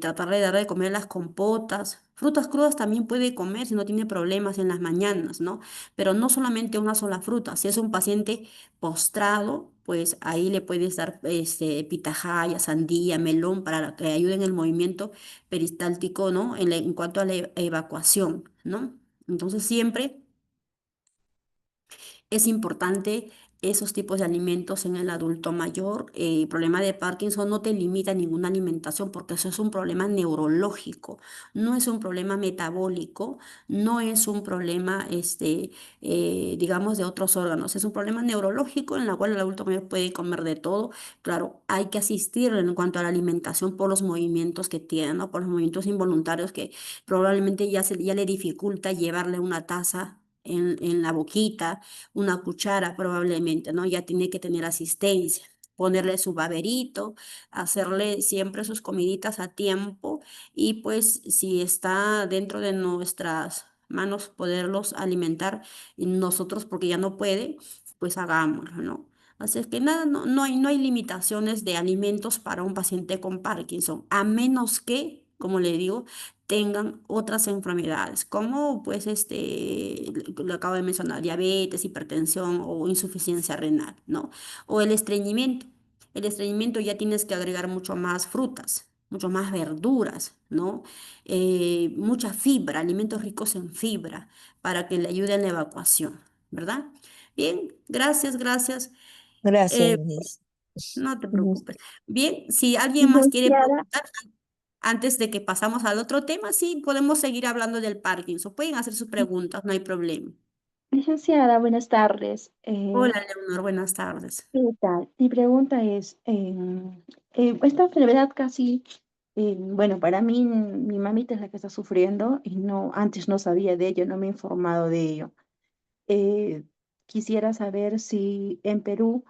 tratar de dar de comer las compotas. Frutas crudas también puede comer si no tiene problemas en las mañanas, ¿no? Pero no solamente una sola fruta. Si es un paciente postrado, pues ahí le puedes dar pitahaya, sandía, melón para que ayuden el movimiento peristáltico, ¿no? En cuanto a la evacuación, ¿no? Entonces siempre es importante esos tipos de alimentos en el adulto mayor. El problema de Parkinson no te limita a ninguna alimentación porque eso es un problema neurológico, no es un problema metabólico, no es un problema, digamos, de otros órganos, es un problema neurológico en el cual el adulto mayor puede comer de todo. Claro, hay que asistirle en cuanto a la alimentación por los movimientos que tiene, ¿no? Por los movimientos involuntarios que probablemente ya le dificulta llevarle una taza en la boquita, una cuchara probablemente, ¿no? Ya tiene que tener asistencia, ponerle su baberito, hacerle siempre sus comiditas a tiempo y pues si está dentro de nuestras manos poderlos alimentar y nosotros porque ya no puede, pues hagámoslo, ¿no? Así es que nada, no hay limitaciones de alimentos para un paciente con Parkinson, a menos que, como le digo, tengan otras enfermedades, como pues lo acabo de mencionar, diabetes, hipertensión o insuficiencia renal, ¿no? O el estreñimiento. El estreñimiento ya tienes que agregar mucho más frutas, mucho más verduras, ¿no? Mucha fibra, alimentos ricos en fibra para que le ayuden en la evacuación, ¿verdad? Bien, gracias, gracias. Gracias, Eh, Miss. no te Miss- preocupes. Bien, si alguien más quiere Licenciada, preguntar, antes de que pasamos al otro tema, sí, podemos seguir hablando del Parkinson. Pueden hacer sus preguntas, no hay problema. Licenciada, buenas tardes. Hola, Leonor, buenas tardes. ¿Qué tal? Mi pregunta es, esta enfermedad casi, bueno, para mí, mi mamita es la que está sufriendo y no, antes no sabía de ello, no me he informado de ello. Eh, Quisiera saber si en Perú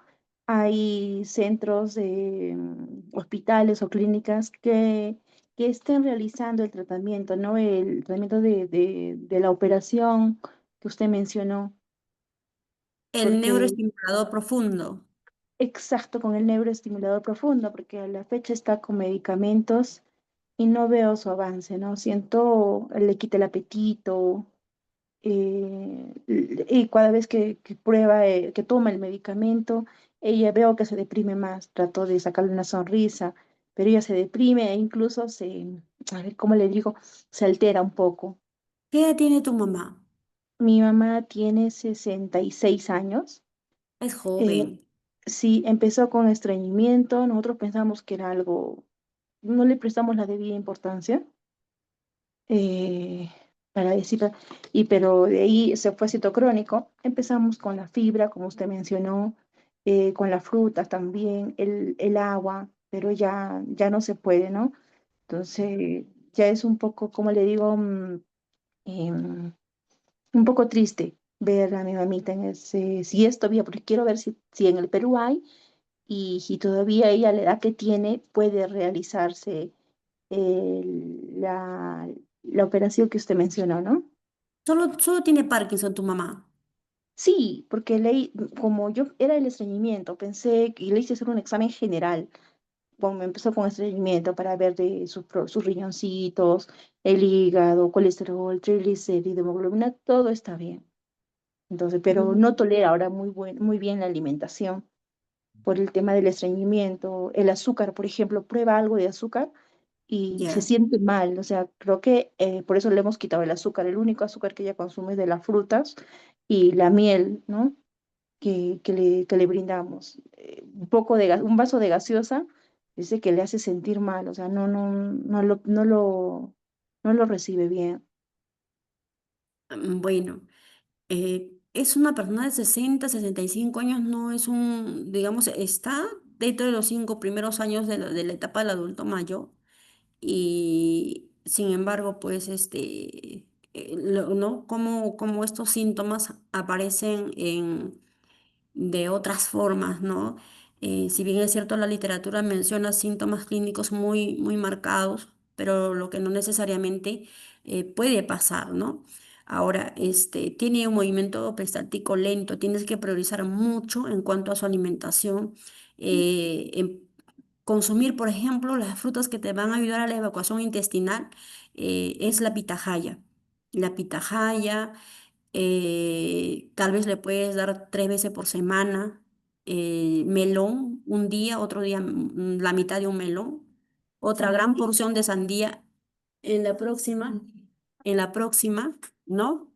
hay centros de hospitales o clínicas que estén realizando el tratamiento, ¿no? El tratamiento de la operación que usted mencionó, El porque neuroestimulador profundo. exacto, con el neuroestimulador profundo, porque a la fecha está con medicamentos y no veo su avance, ¿no? Siento, le quita el apetito, y cada vez que prueba, que toma el medicamento, ella veo que se deprime más. Trato de sacarle una sonrisa, pero ella se deprime e incluso a ver, ¿cómo le digo? Se altera un poco. ¿Qué edad tiene tu mamá? Mi mamá tiene 66 años. Es eh, joven. Sí, empezó con estreñimiento, nosotros pensamos que era algo, no le prestamos la debida importancia, eh, para decir, pero de ahí se fue citocrónico. Empezamos con la fibra, como usted mencionó, con las frutas también, el agua, pero ya no se puede, ¿no? Entonces, ya es un poco, como le digo, em, un poco triste ver a mi mamita en ese, si es todavía, porque quiero ver si en el Perú hay y si todavía ella a la edad que tiene puede realizarse la operación que usted mencionó, ¿no? Solo tiene Parkinson tu mamá. Sí, porque como yo era el estreñimiento, pensé que le hice hacer un examen general. Bueno, me empezó con estreñimiento para ver de sus riñoncitos, el hígado, colesterol, triglicéridos, hemoglobina, todo está bien. Entonces, pero no Mm, tolera ahora muy bien la alimentación por el tema del estreñimiento, el azúcar, por ejemplo, prueba algo de azúcar y se ya. siente mal. O sea, creo que por eso le hemos quitado el azúcar. El único azúcar que ella consume es de las frutas y la miel, ¿no? Que le brindamos. Un vaso de gaseosa, dice que le hace sentir mal, o sea, no lo recibe bien. Bueno, es una persona de 65 años, no es digamos, está dentro de los 5 primeros años de la etapa del adulto mayor. Y sin embargo, pues, ¿no? Como estos síntomas aparecen de otras formas, ¿no? Si bien es cierto, la literatura menciona síntomas clínicos muy marcados, pero lo que no necesariamente puede pasar, ¿no? Ahora, tiene un movimiento peristáltico lento, tienes que priorizar mucho en cuanto a su alimentación. Consumir, por ejemplo, las frutas que te van a ayudar a la evacuación intestinal, es la pitahaya. La pitahaya, tal vez le puedes dar 3 veces por semana, melón un día, otro día la mitad de un melón, otra gran porción de sandía en la próxima, ¿no?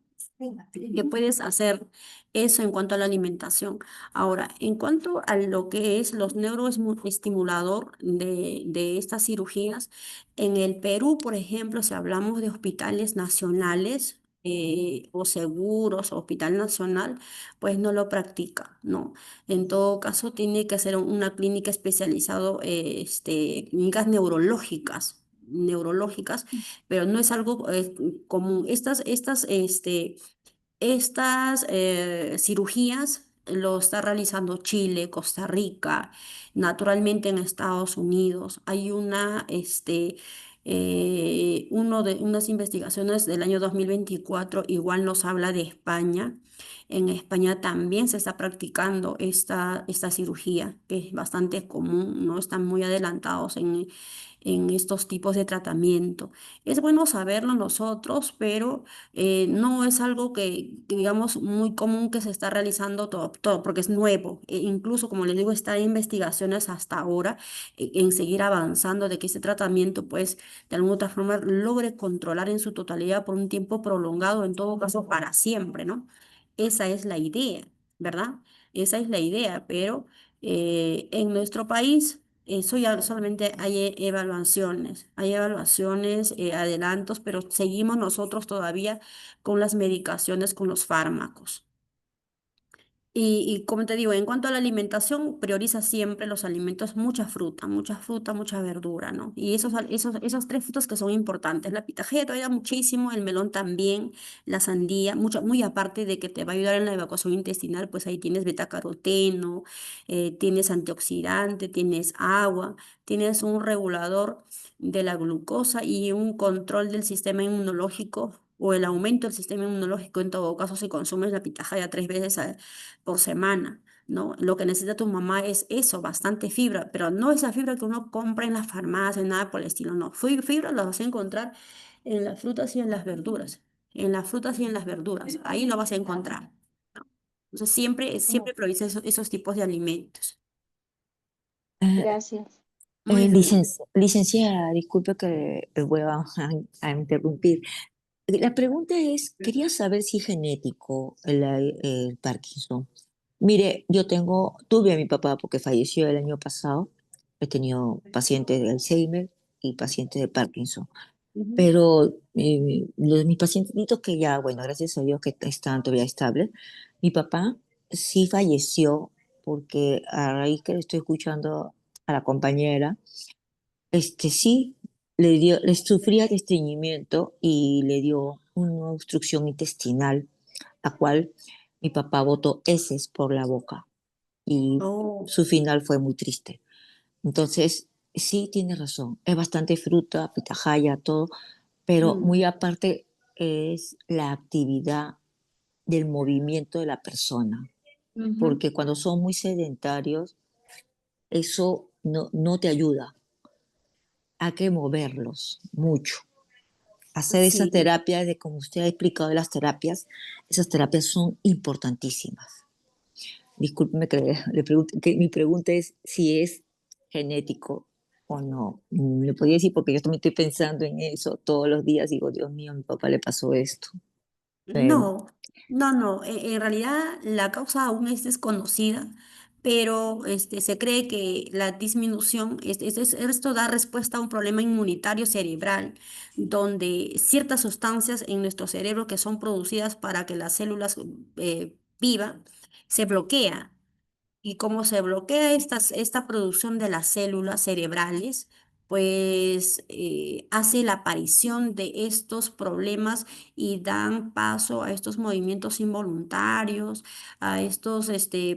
Que puedes hacer eso en cuanto a la alimentación. Ahora, en cuanto a lo que es los neuroestimulador de estas cirugías, en el Perú, por ejemplo, si hablamos de hospitales nacionales, o seguros, o hospital nacional, pues no lo practica, ¿no? En todo caso, tiene que ser una clínica especializada, clínicas neurológicas, pero no es algo común. Estas cirugías lo está realizando Chile, Costa Rica, naturalmente en Estados Unidos. Hay unas investigaciones del año 2024, igual nos habla de España. En España también se está practicando esta cirugía, que es bastante común, no están muy adelantados en estos tipos de tratamiento. Es bueno saberlo nosotros, pero no es algo que digamos muy común que se está realizando todo, porque es nuevo. Incluso, como les digo, está en investigaciones hasta ahora, en seguir avanzando de que ese tratamiento, pues, de alguna otra forma logre controlar en su totalidad por un tiempo prolongado, en todo caso, para siempre, ¿no? Esa es la idea, ¿verdad? Esa es la idea, pero en nuestro país... Eso ya solamente hay evaluaciones, adelantos, pero seguimos nosotros todavía con las medicaciones, con los fármacos. Y como te digo, en cuanto a la alimentación, prioriza siempre los alimentos, mucha fruta, mucha verdura, ¿no? Y esos tres frutos que son importantes. La pitahaya te ayuda muchísimo, el melón también, la sandía, mucho, muy aparte de que te va a ayudar en la evacuación intestinal, pues ahí tienes betacaroteno, tienes antioxidante, tienes agua, tienes un regulador de la glucosa y un control del sistema inmunológico o el aumento del sistema inmunológico en todo caso si consumes la pitahaya 3 veces por semana, ¿no? Lo que necesita tu mamá es eso, bastante fibra, pero no esa fibra que uno compra en las farmacias, nada por el estilo, no. Fibra la vas a encontrar en las frutas y en las verduras, en las frutas y en las verduras, ahí lo vas a encontrar. Entonces Oh, siempre prioriza esos tipos de alimentos. Eh, gracias. Muy bien. Licenciada, disculpe que le voy a interrumpir. La pregunta es, quería saber si es genético el Parkinson. Mire, tuve a mi papá porque falleció el año pasado. He tenido pacientes de Alzheimer y pacientes de Parkinson. Ujú. Pero los de mis pacientitos que ya, bueno, gracias a Dios que están todavía estables, mi papá sí falleció porque a raíz que le estoy escuchando a la compañera, sí, le sufría de estreñimiento y le dio una obstrucción intestinal, la cual mi papá botó heces por la boca y Oh, su final fue muy triste. Entonces, sí tiene razón, es bastante fruta, pitahaya, todo, pero mm, muy aparte es la actividad del movimiento de la persona, ujú. porque cuando son muy sedentarios, eso no te ayuda, hay que moverlos mucho. Hacer esa Sí. terapia, de como usted ha explicado de las terapias, esas terapias son importantísimas. Discúlpeme que que mi pregunta es si es genético o no. Le podría decir porque yo también estoy pensando en eso todos los días. Digo, Dios mío, a mi papá le pasó esto. Eh, No, no. En realidad la causa aún es desconocida, pero se cree que la disminución, esto da respuesta a un problema inmunitario cerebral, donde ciertas sustancias en nuestro cerebro que son producidas para que las células vivan, se bloquea. Y como se bloquea esta producción de las células cerebrales, pues hace la aparición de estos problemas y dan paso a estos movimientos involuntarios, a estos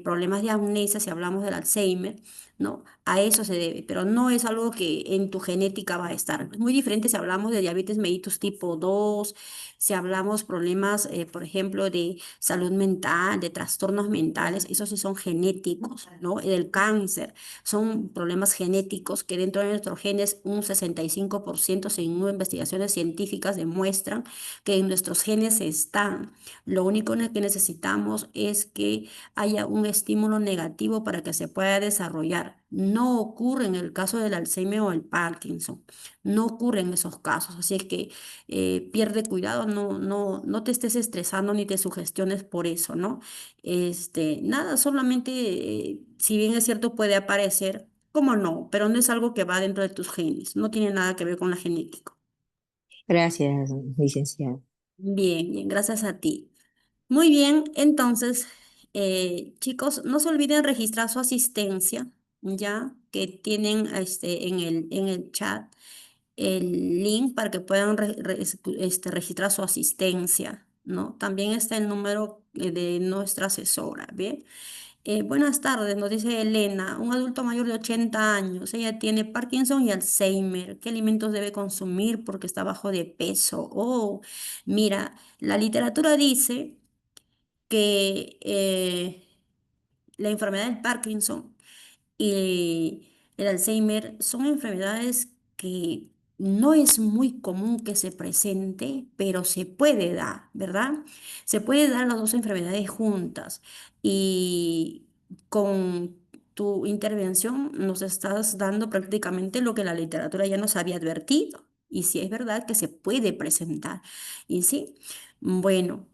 problemas de amnesia, si hablamos del Alzheimer, ¿no? A eso se debe, pero no es algo que en tu genética va a estar. Es muy diferente si hablamos de diabetes mellitus tipo 2, si hablamos problemas, por ejemplo, de salud mental, de trastornos mentales, esos sí son genéticos, ¿no? El cáncer, son problemas genéticos que dentro de nuestros genes un 65% según investigaciones científicas demuestran que en nuestros genes están. Lo único que necesitamos es que haya un estímulo negativo para que se pueda desarrollar. No ocurre en el caso del Alzheimer o el Parkinson, no ocurre en esos casos, así es que pierde cuidado, no te estés estresando ni te sugestiones por eso, ¿no? Nada, solamente, si bien es cierto, puede aparecer, cómo no, pero no es algo que va dentro de tus genes, no tiene nada que ver con la genética. Gracias, licenciada. Bien, bien, gracias a ti. Muy bien, entonces, chicos, no se olviden registrar su asistencia, ya que tienen en el chat el link para que puedan registrar su asistencia, ¿no? También está el número de nuestra asesora, ¿bien? Buenas tardes, nos dice Elena, un adulto mayor de 80 años, ella tiene Parkinson y Alzheimer, ¿qué alimentos debe consumir porque está bajo de peso? Oh, mira, la literatura dice que la enfermedad del Parkinson y el Alzheimer son enfermedades que no es muy común que se presente, pero se puede dar, ¿verdad? Se puede dar las dos enfermedades juntas y con tu intervención nos estás dando prácticamente lo que la literatura ya nos había advertido. Y si es verdad que se puede presentar. Y sí, bueno,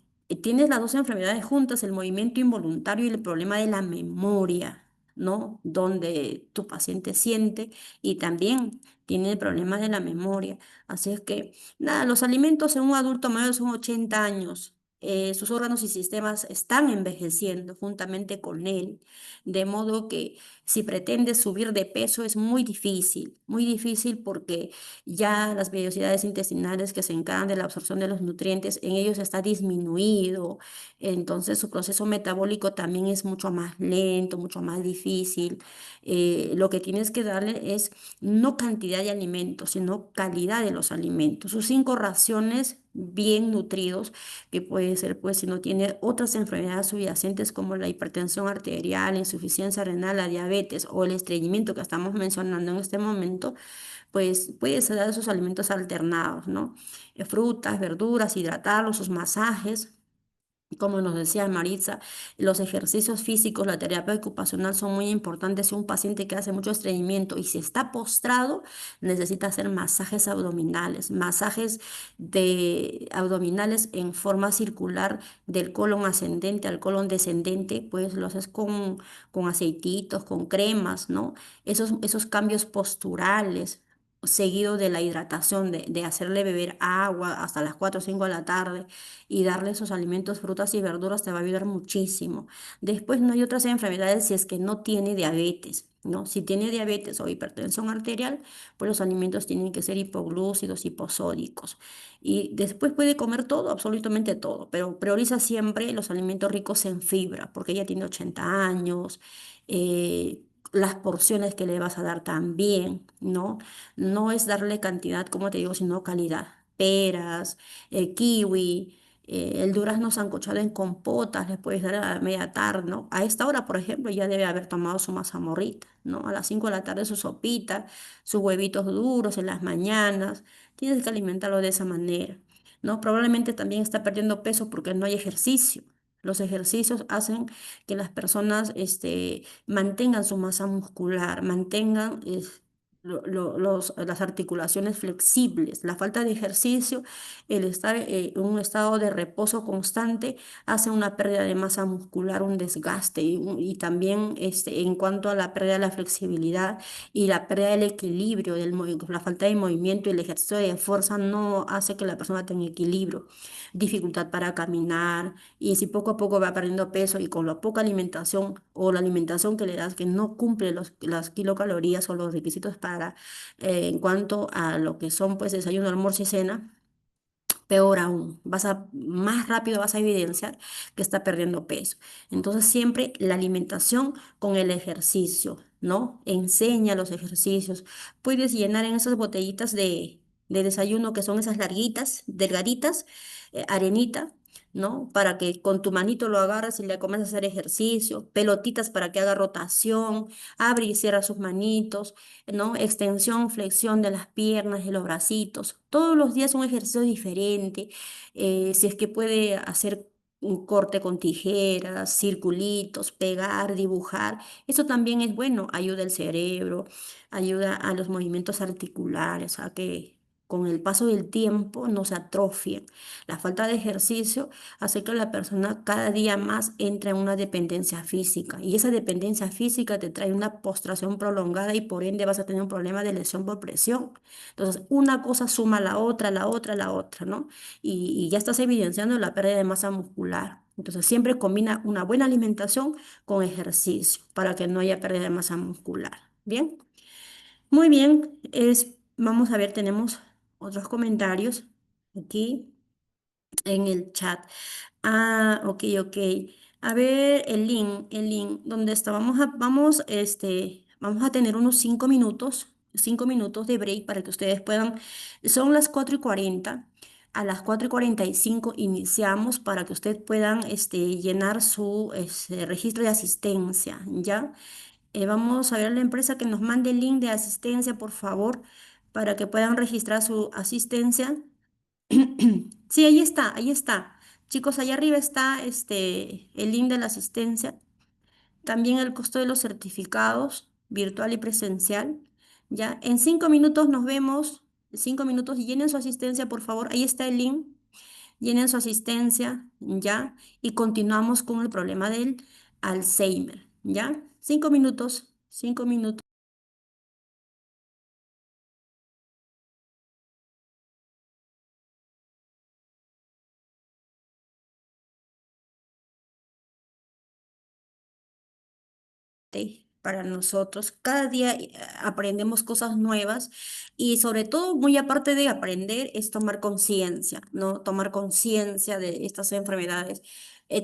tienes las dos enfermedades juntas, el movimiento involuntario y el problema de la memoria, ¿no? Donde tu paciente siente y también tiene el problema de la memoria. Así es que, nada, los alimentos en un adulto mayor son 80 años. sus órganos y sistemas están envejeciendo juntamente con él, de modo que si pretende subir de peso es muy difícil porque ya las vellosidades intestinales que se encargan de la absorción de los nutrientes en ellos está disminuido, entonces su proceso metabólico también es mucho más lento, mucho más difícil. Lo que tienes que darle es no cantidad de alimentos, sino calidad de los alimentos. Sus 5 raciones bien nutridos, que puede ser, pues, si no tiene otras enfermedades subyacentes como la hipertensión arterial, insuficiencia renal, la diabetes o el estreñimiento que estamos mencionando en este momento, pues puedes dar sus alimentos alternados, ¿no? Frutas, verduras, hidratarlos, sus masajes. Como nos decía Maritza, los ejercicios físicos, la terapia ocupacional son muy importantes. Si un paciente que hace mucho estreñimiento y si está postrado, necesita hacer masajes abdominales, masajes de abdominales en forma circular del colon ascendente al colon descendente, pues lo haces con aceititos, con cremas, ¿no? Esos cambios posturales, seguido de la hidratación, de hacerle beber agua hasta las 4 o 5 de la tarde y darle esos alimentos, frutas y verduras te va a ayudar muchísimo. Después no hay otras enfermedades si es que no tiene diabetes, ¿no? Si tiene diabetes o hipertensión arterial, pues los alimentos tienen que ser hipoglúcidos, hiposódicos. Y después puede comer todo, absolutamente todo, pero prioriza siempre los alimentos ricos en fibra, porque ella tiene 80 años. Las porciones que le vas a dar también, ¿no? No es darle cantidad, como te digo, sino calidad. Peras, kiwi, el durazno sancochado en compotas, le puedes dar a media tarde, ¿no? A esta hora, por ejemplo, ya debe haber tomado su mazamorrita, ¿no? A las 5 de la tarde su sopita, sus huevitos duros en las mañanas. Tienes que alimentarlo de esa manera, ¿no? Probablemente también está perdiendo peso porque no hay ejercicio. Los ejercicios hacen que las personas mantengan su masa muscular, mantengan las articulaciones flexibles. La falta de ejercicio, el estar en un estado de reposo constante, hace una pérdida de masa muscular, un desgaste y también en cuanto a la pérdida de la flexibilidad y la pérdida del equilibrio, la falta de movimiento y el ejercicio de fuerza no hace que la persona tenga equilibrio, dificultad para caminar y si poco a poco va perdiendo peso y con la poca alimentación o la alimentación que le das que no cumple las kilocalorías o los requisitos para en cuanto a lo que son pues desayuno, almuerzo y cena, peor aún, más rápido vas a evidenciar que está perdiendo peso. Entonces, siempre la alimentación con el ejercicio, ¿no? Enseña los ejercicios. Puedes llenar en esas botellitas de desayuno que son esas larguitas, delgaditas, arenita, ¿no? Para que con tu manito lo agarres y le comiences a hacer ejercicio, pelotitas para que haga rotación, abre y cierra sus manitos, ¿no? Extensión, flexión de las piernas y los bracitos. Todos los días un ejercicio diferente. Si es que puede hacer un corte con tijeras, circulitos, pegar, dibujar. Eso también es bueno, ayuda al cerebro, ayuda a los movimientos articulares, a que con el paso del tiempo no se atrofien. La falta de ejercicio hace que la persona cada día más entre en una dependencia física y esa dependencia física te trae una postración prolongada y por ende vas a tener un problema de lesión por presión. Entonces, una cosa suma a la otra, la otra, la otra, ¿no? Y ya estás evidenciando la pérdida de masa muscular. Entonces, siempre combina una buena alimentación con ejercicio para que no haya pérdida de masa muscular. Bien, muy bien. Vamos a ver, tenemos otros comentarios aquí en el chat. Ah, ok, ok. A ver, el link, ¿dónde está? Vamos a tener unos 5 minutos de break para que ustedes puedan, son las 4:40. A las 4:45 iniciamos para que ustedes puedan llenar su registro de asistencia, ¿ya? Vamos a ver a la empresa que nos mande el link de asistencia, por favor, para que puedan registrar su asistencia. Sí, ahí está, ahí está. Chicos, allá arriba está el link de la asistencia. También el costo de los certificados, virtual y presencial. Ya, en 5 minutos nos vemos. 5 minutos, llenen su asistencia, por favor. Ahí está el link. Llenen su asistencia, ya. Y continuamos con el problema del Alzheimer, ya. 5 minutos, 5 minutos. importante para nosotros. Cada día aprendemos cosas nuevas y sobre todo, muy aparte de aprender, es tomar conciencia, ¿no? Tomar conciencia de estas enfermedades.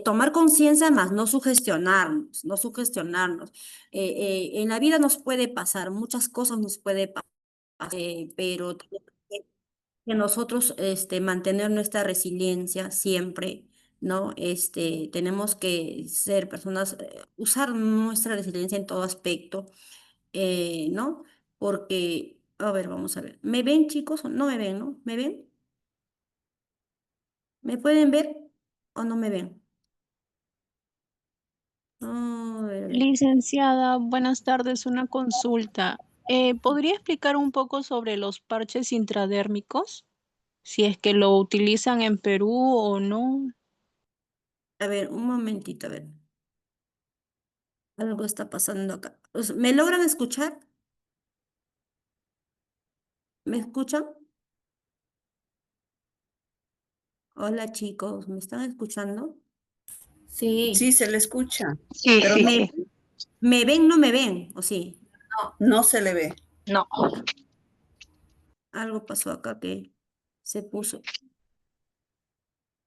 Tomar conciencia más, no sugestionarnos, no sugestionarnos. En la vida nos puede pasar, muchas cosas nos puede pasar, pero que nosotros mantener nuestra resiliencia siempre, ¿no? Tenemos que ser personas, usar nuestra resiliencia en todo aspecto, ¿no? Porque, a ver, vamos a ver. ¿Me ven, chicos? No me ven, ¿no? ¿Me ven? ¿Me pueden ver o no me ven? A ver, a ver. Licenciada, buenas tardes. Una consulta. ¿Podría explicar un poco sobre los parches intradérmicos? Si es que lo utilizan en Perú o no. A ver, un momentito, a ver. Algo está pasando acá. ¿Me logran escuchar? ¿Me escuchan? Hola, chicos, ¿me están escuchando? Sí, se le escucha, Sí, pero sí, no, ¿Me, sí. me ven, no me ven? ¿O sí? no se le ve. No. Algo pasó acá que se puso.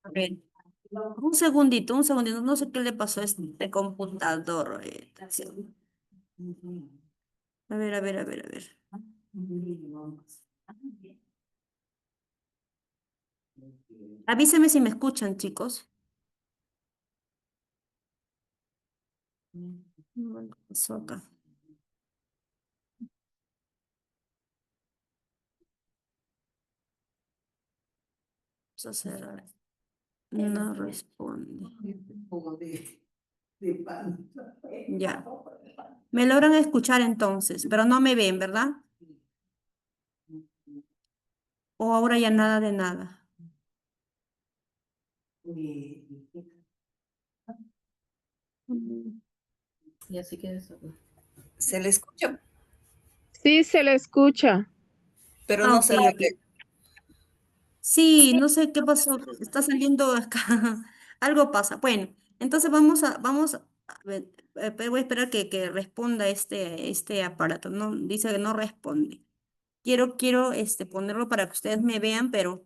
A ver, un segundito, no sé qué le pasó a este computador. A ver, a ver, a ver, a ver. Avíseme si me escuchan, chicos. Algo pasó acá. Vamos a hacer, a ver. No responde. Ya. Me logran escuchar entonces, pero no me ven, ¿verdad? O ahora ya nada de nada. Mm. Se le escucha, Sí, se le escucha. pero Ah, no ok, se le ok. ve. Sí, no sé qué pasó. Está saliendo acá. Algo pasa. Bueno, entonces vamos a ver, pero voy a esperar que responda este aparato. No, dice que no responde. Quiero ponerlo para que ustedes me vean, pero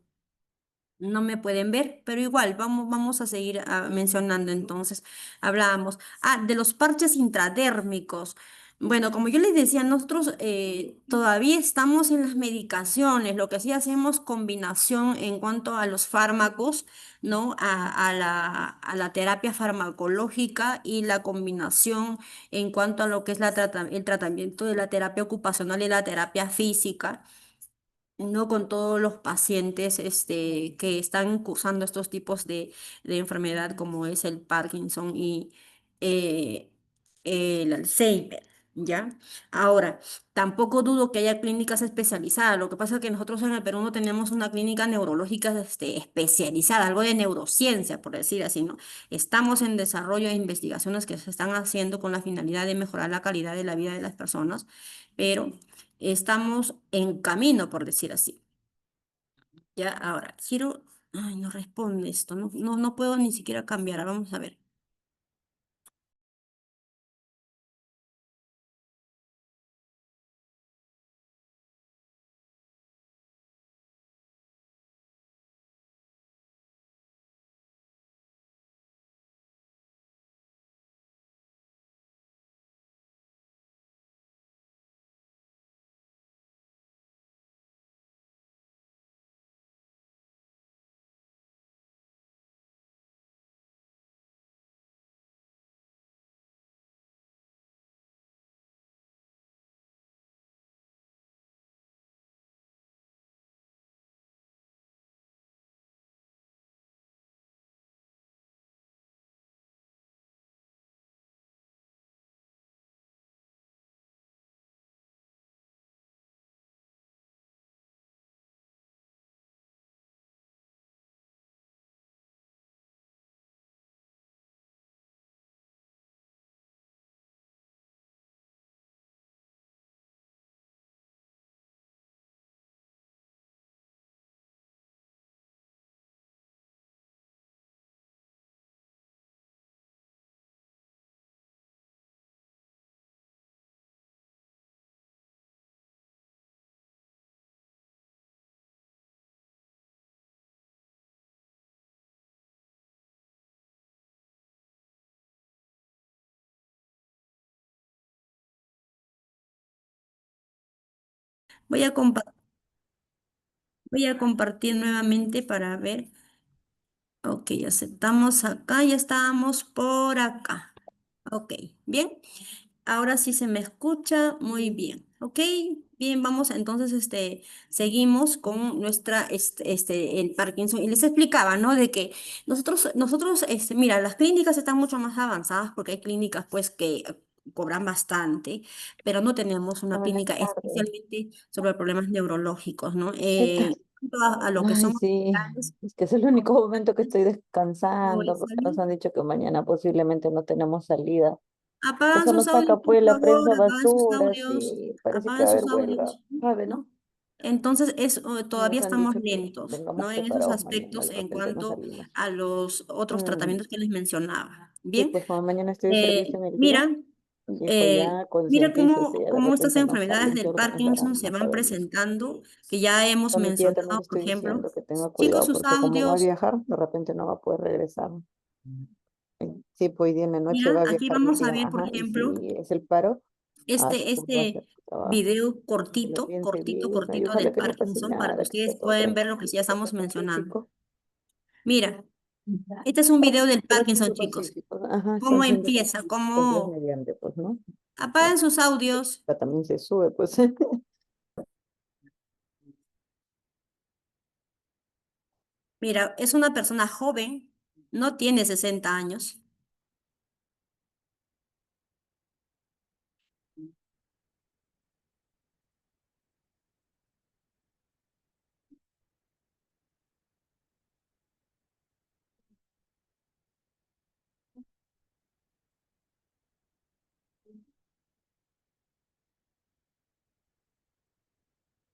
no me pueden ver, pero igual, vamos a seguir mencionando entonces. Hablábamos, de los parches intradérmicos. Bueno, como yo les decía, nosotros todavía estamos en las medicaciones, lo que sí hacemos combinación en cuanto a los fármacos, ¿no? A la terapia farmacológica y la combinación en cuanto a lo que es el tratamiento de la terapia ocupacional y la terapia física, no con todos los pacientes que están cursando estos tipos de enfermedad como es el Parkinson y eh, el Alzheimer, ¿ya? Ahora, tampoco dudo que haya clínicas especializadas. Lo que pasa es que nosotros en el Perú no tenemos una clínica neurológica especializada, algo de neurociencia, por decir así, ¿no? Estamos en desarrollo de investigaciones que se están haciendo con la finalidad de mejorar la calidad de la vida de las personas, pero estamos en camino, por decir así. Ya, ahora, quiero... Ay, no responde esto, no puedo ni siquiera cambiar. Vamos a ver. Voy a voy a compartir nuevamente para ver. Ok, aceptamos acá, ya estábamos por acá. Ok, bien. Ahora sí se me escucha muy bien. Ok, bien, vamos entonces, seguimos con nuestra, el Parkinson. Y les explicaba, ¿no? De que nosotros, mira, las clínicas están mucho más avanzadas porque hay clínicas, pues, que cobran bastante, pero no tenemos una Buenas clínica tardes. especialmente sobre problemas neurológicos, ¿no? ¿Qué tal? A lo que Ay, son sí, hospitales, es que es el único momento que estoy no descansando es porque ahí. nos han dicho que mañana posiblemente no tenemos salida. Apagan Eso sus nos audios, saca por pues la favor, prensa apagan sus basura, audios, sí, parece que va apagan a haber sus huelga, audios, ¿sabe, ¿no? no? Entonces, todavía Nos han estamos dicho que lentos, vengamos ¿no? En esos preparados mañana, aspectos de en repente no cuanto salimos. a los otros Mm, tratamientos que les mencionaba. sí, Bien, pues como mañana estoy de servicio en el día, mira, dijo ya mira concientícese, ya de cómo estas repente no enfermedades salen, se del Parkinson organizarán, se no van sabemos. presentando, que ya hemos A mi tía también mencionado, le por estoy ejemplo. diciendo que tenga Chicos, cuidado sus porque como va a audios, viajar, de repente no va a poder regresar. Sí, pues hoy día en la noche mira, va a aquí viajar mi vamos a tía, ver, por ajá, y ejemplo, si es el paro, pues va a hacer este su trabajo. video Que lo piense bien, ¿no? Y cortito ojalá del que no pase Parkinson para que nada, que ustedes esté todo puedan ver lo que tranquilo, ya que estamos sea mencionando. pacífico. Mira, este es un video del Pero Parkinson, súper chicos. pacífico, ajá, está ¿Cómo haciendo empieza? pues Dios ¿Cómo mediante, pues, ¿no? Ya, apagan sus audios? también se sube, pues. Mira, es una persona joven, no tiene 60 años.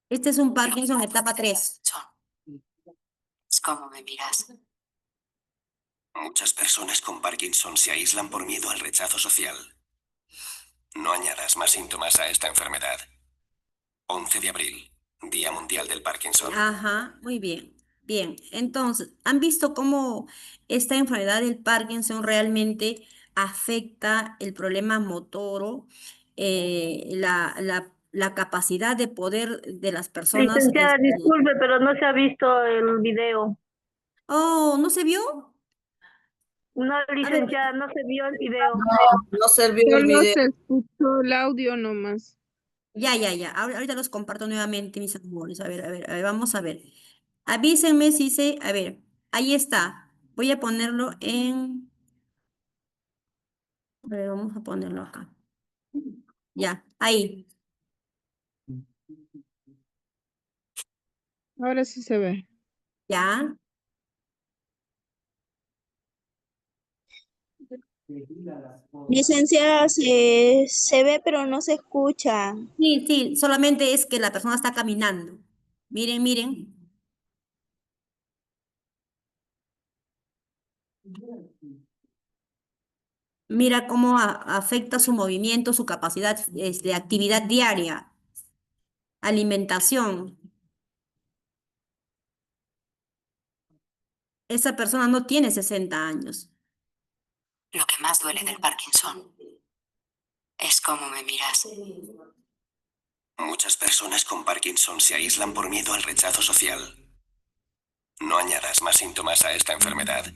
Este es un Parkinson etapa 3. Es como me miras. Muchas personas con Parkinson se aíslan por miedo al rechazo social. No añadas más síntomas a esta enfermedad. 11 de abril, Día Mundial del Parkinson. Ajá, muy bien. Bien, entonces, ¿han visto cómo esta enfermedad del Parkinson realmente afecta el problema motor, la capacidad de poder de las personas? Licenciada, disculpe, pero no se ha visto el video. Oh, ¿no se vio? No, A ver, licenciada, no se vio el video. No sirvió el Solo video. se escuchó el audio nomás. ya. Ahorita los comparto nuevamente, mis amores. A ver, vamos a ver. Avísenme si se, a ver, ahí está. Voy a ponerlo a ver, vamos a ponerlo acá. Ya, ahí. Ahora sí se ve. Ya. Licenciada, se ve pero no se escucha. Sí, solamente es que la persona está caminando. Miren. Mira cómo afecta su movimiento, su capacidad de actividad diaria, alimentación. Esa persona no tiene 60 años. Lo que más duele del Parkinson es cómo me miras. Muchas personas con Parkinson se aíslan por miedo al rechazo social. No añadas más síntomas a esta enfermedad.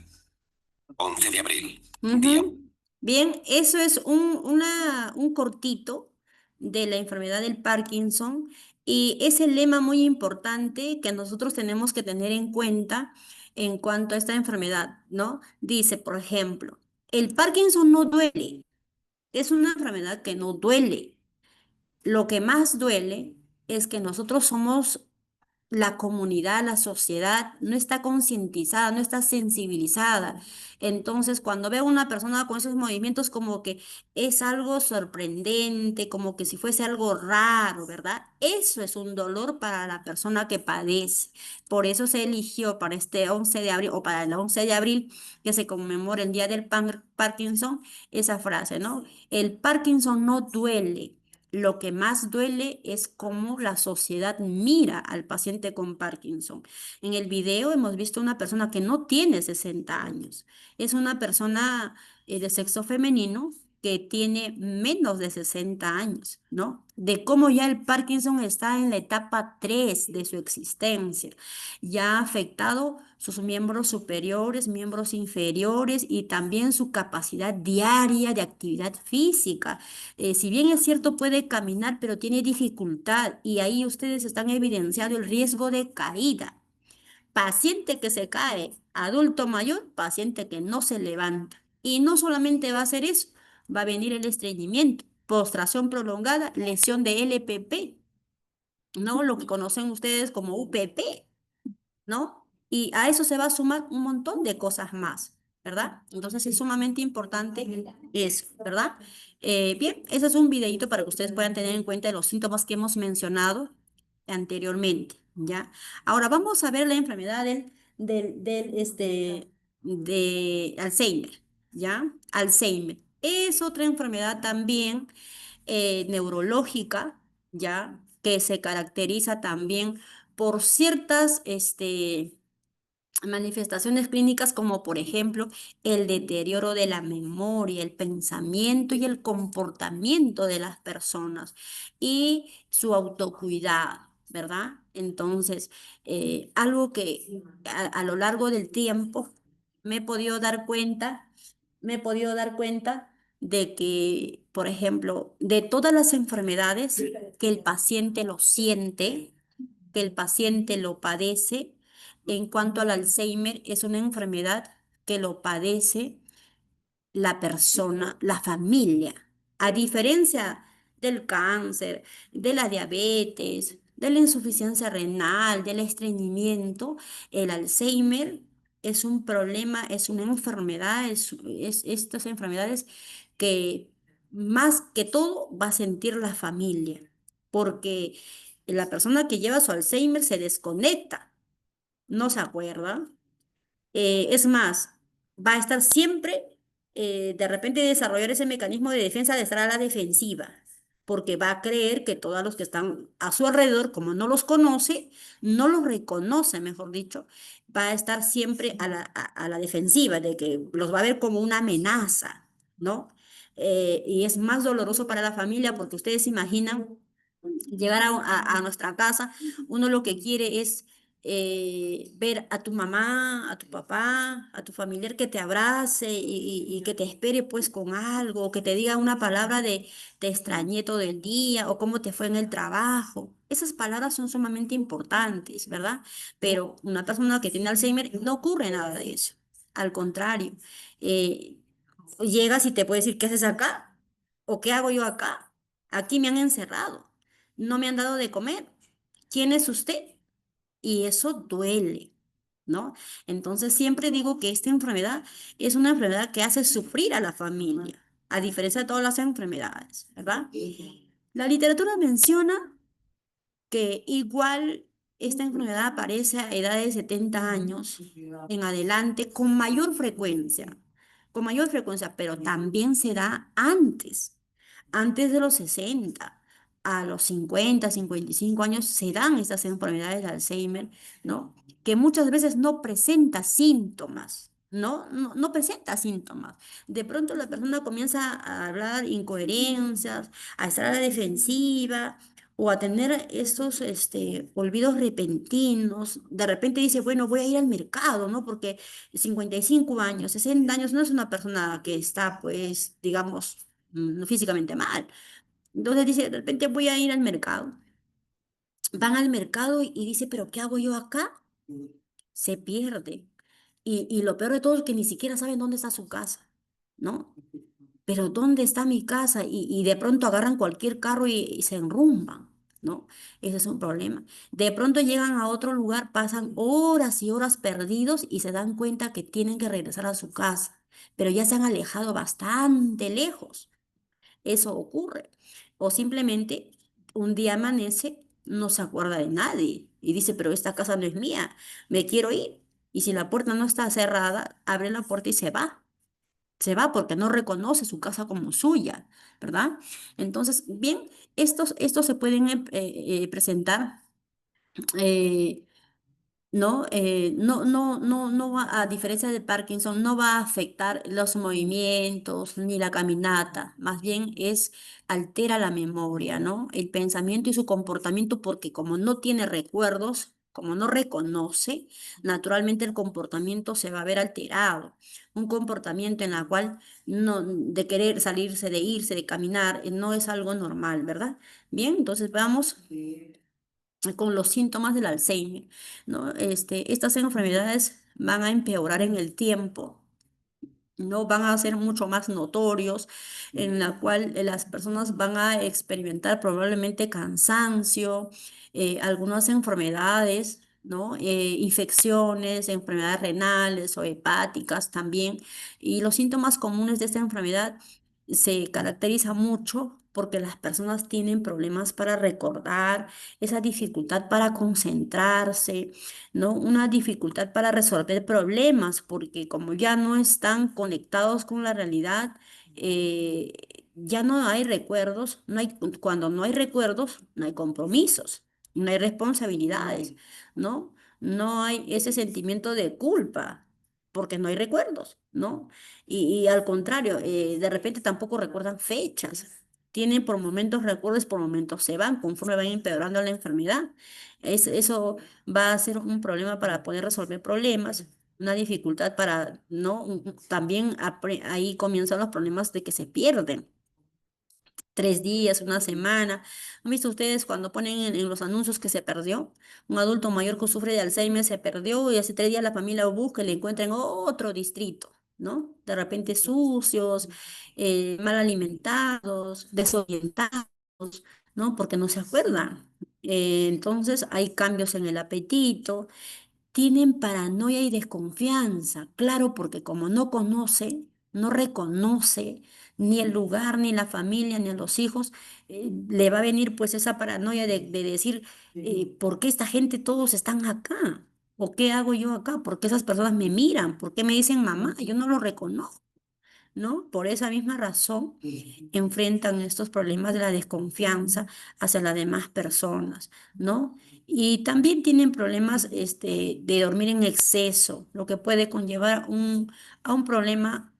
11 de abril, Día. Ujú. Bien, eso es un cortito de la enfermedad del Parkinson y es el lema muy importante que nosotros tenemos que tener en cuenta en cuanto a esta enfermedad, ¿no? Dice, por ejemplo, el Parkinson no duele, es una enfermedad que no duele. Lo que más duele es que nosotros somos la comunidad, la sociedad no está concientizada, no está sensibilizada. Entonces, cuando veo a una persona con esos movimientos, como que es algo sorprendente, como que si fuese algo raro, ¿verdad? Eso es un dolor para la persona que padece. Por eso se eligió para este 11 de abril o para el 11 de abril, que se conmemora el Día del Parkinson, esa frase, ¿no? El Parkinson no duele. Lo que más duele es cómo la sociedad mira al paciente con Parkinson. En el video hemos visto una persona que no tiene 60 años. Es una persona de sexo femenino que tiene menos de 60 años, ¿no? De cómo ya el Parkinson está en la etapa 3 de su existencia. Ya ha afectado sus miembros superiores, miembros inferiores y también su capacidad diaria de actividad física. Si bien es cierto, puede caminar, pero tiene dificultad y ahí ustedes están evidenciando el riesgo de caída. Paciente que se cae, adulto mayor, paciente que no se levanta. Y no solamente va a ser eso, va a venir el estreñimiento, postración prolongada, lesión de LPP, ¿no? Lo que conocen ustedes como UPP, ¿no? Y a eso se va a sumar un montón de cosas más, ¿verdad? Entonces es sumamente importante eso, ¿verdad? Bien, ese es un videito para que ustedes puedan tener en cuenta los síntomas que hemos mencionado anteriormente, ¿ya? Ahora vamos a ver la enfermedad de Alzheimer, ¿ya? Alzheimer. Es otra enfermedad también neurológica, ¿ya? Que se caracteriza también por ciertas manifestaciones clínicas como por ejemplo el deterioro de la memoria, el pensamiento y el comportamiento de las personas y su autocuidado, ¿verdad? Entonces, algo que a lo largo del tiempo me he podido dar cuenta, me he podido dar cuenta de que, por ejemplo, de todas las enfermedades que el paciente lo siente, que el paciente lo padece. En cuanto al Alzheimer, es una enfermedad que lo padece la persona, la familia. A diferencia del cáncer, de la diabetes, de la insuficiencia renal, del estreñimiento, el Alzheimer es un problema, es una enfermedad, es estas enfermedades que más que todo va a sentir la familia, porque la persona que lleva su Alzheimer se desconecta, no se acuerda. Es más, va a estar siempre, de repente, desarrollar ese mecanismo de defensa de estar a la defensiva, porque va a creer que todos los que están a su alrededor, como no los conoce, no los reconoce, mejor dicho, va a estar siempre a la defensiva, de que los va a ver como una amenaza, ¿no? Y es más doloroso para la familia porque ustedes se imaginan llegar a nuestra casa, uno lo que quiere es ver a tu mamá, a tu papá, a tu familiar que te abrace y que te espere pues con algo, o que te diga una palabra de te extrañé todo el día o cómo te fue en el trabajo. Esas palabras son sumamente importantes, ¿verdad? Pero una persona que tiene Alzheimer no ocurre nada de eso. Al contrario, eh, llegas y te puede decir, ¿qué haces acá? ¿O qué hago yo acá? Aquí me han encerrado, no me han dado de comer. ¿Quién es usted? Y eso duele, ¿no? Entonces siempre digo que esta enfermedad es una enfermedad que hace sufrir a la familia, a diferencia de todas las enfermedades, ¿verdad? La literatura menciona que igual esta enfermedad aparece a edad de 70 años en adelante con mayor frecuencia, pero también se da antes de los 60. A los 50, 55 años se dan estas enfermedades de Alzheimer, ¿no? Que muchas veces no presenta síntomas, ¿no? No presenta síntomas. De pronto la persona comienza a hablar incoherencias, a estar a la defensiva, o a tener estos olvidos repentinos. De repente dice, bueno, voy a ir al mercado, ¿no? Porque 55 años, 60 años no es una persona que está, pues, digamos, físicamente mal. Entonces dice, de repente voy a ir al mercado. Van al mercado y dice, pero ¿qué hago yo acá? Se pierde. Y lo peor de todo es que ni siquiera saben dónde está su casa, ¿no? Pero ¿dónde está mi casa? Y de pronto agarran cualquier carro y se enrumban, ¿no? Ese es un problema. De pronto llegan a otro lugar, pasan horas y horas perdidos y se dan cuenta que tienen que regresar a su casa, pero ya se han alejado bastante lejos. Eso ocurre. O simplemente un día amanece, no se acuerda de nadie y dice, pero esta casa no es mía, me quiero ir. Y si la puerta no está cerrada, abre la puerta y se va. Se va porque no reconoce su casa como suya, ¿verdad? Entonces, bien, estos se pueden presentar eh, ¿no? No va, a diferencia de Parkinson, no va a afectar los movimientos ni la caminata, más bien altera la memoria, ¿no? El pensamiento y su comportamiento, porque como no tiene recuerdos, como no reconoce, naturalmente el comportamiento se va a ver alterado. Un comportamiento en la cual no, de querer salirse, de irse, de caminar, no es algo normal, ¿verdad? Bien, entonces vamos con los síntomas del Alzheimer, ¿no? Estas enfermedades van a empeorar en el tiempo, ¿no? Van a ser mucho más notorios, en la cual las personas van a experimentar probablemente cansancio, algunas enfermedades, ¿no? Infecciones, enfermedades renales o hepáticas también. Y los síntomas comunes de esta enfermedad se caracterizan mucho porque las personas tienen problemas para recordar, esa dificultad para concentrarse, ¿no? Una dificultad para resolver problemas, porque como ya no están conectados con la realidad, eh, ya no hay recuerdos, cuando no hay recuerdos, no hay compromisos, no hay responsabilidades, ¿no? No hay ese sentimiento de culpa, porque no hay recuerdos, ¿no? Y al contrario, de repente tampoco recuerdan fechas. Tienen por momentos recuerdos, por momentos se van, conforme van empeorando la enfermedad. Eso va a ser un problema para poder resolver problemas, una dificultad para, ¿no? También ahí comienzan los problemas de que se pierden 3 días, una semana. ¿Han visto ustedes cuando ponen en los anuncios que se perdió? Un adulto mayor que sufre de Alzheimer se perdió y hace 3 días la familia lo busca y le encuentra en otro distrito, ¿no? De repente sucios, mal alimentados, desorientados, ¿no? Porque no se acuerdan. Entonces hay cambios en el apetito, tienen paranoia y desconfianza, claro, porque como no conoce, no reconoce ni el lugar, ni la familia, ni a los hijos, le va a venir pues esa paranoia de decir, ¿por qué esta gente todos están acá? ¿O qué hago yo acá? ¿Por qué esas personas me miran? ¿Por qué me dicen mamá? Yo no lo reconozco. ¿No? Por esa misma razón enfrentan estos problemas de la desconfianza hacia las demás personas, ¿no? Y también tienen problemas de dormir en exceso, lo que puede conllevar a un problema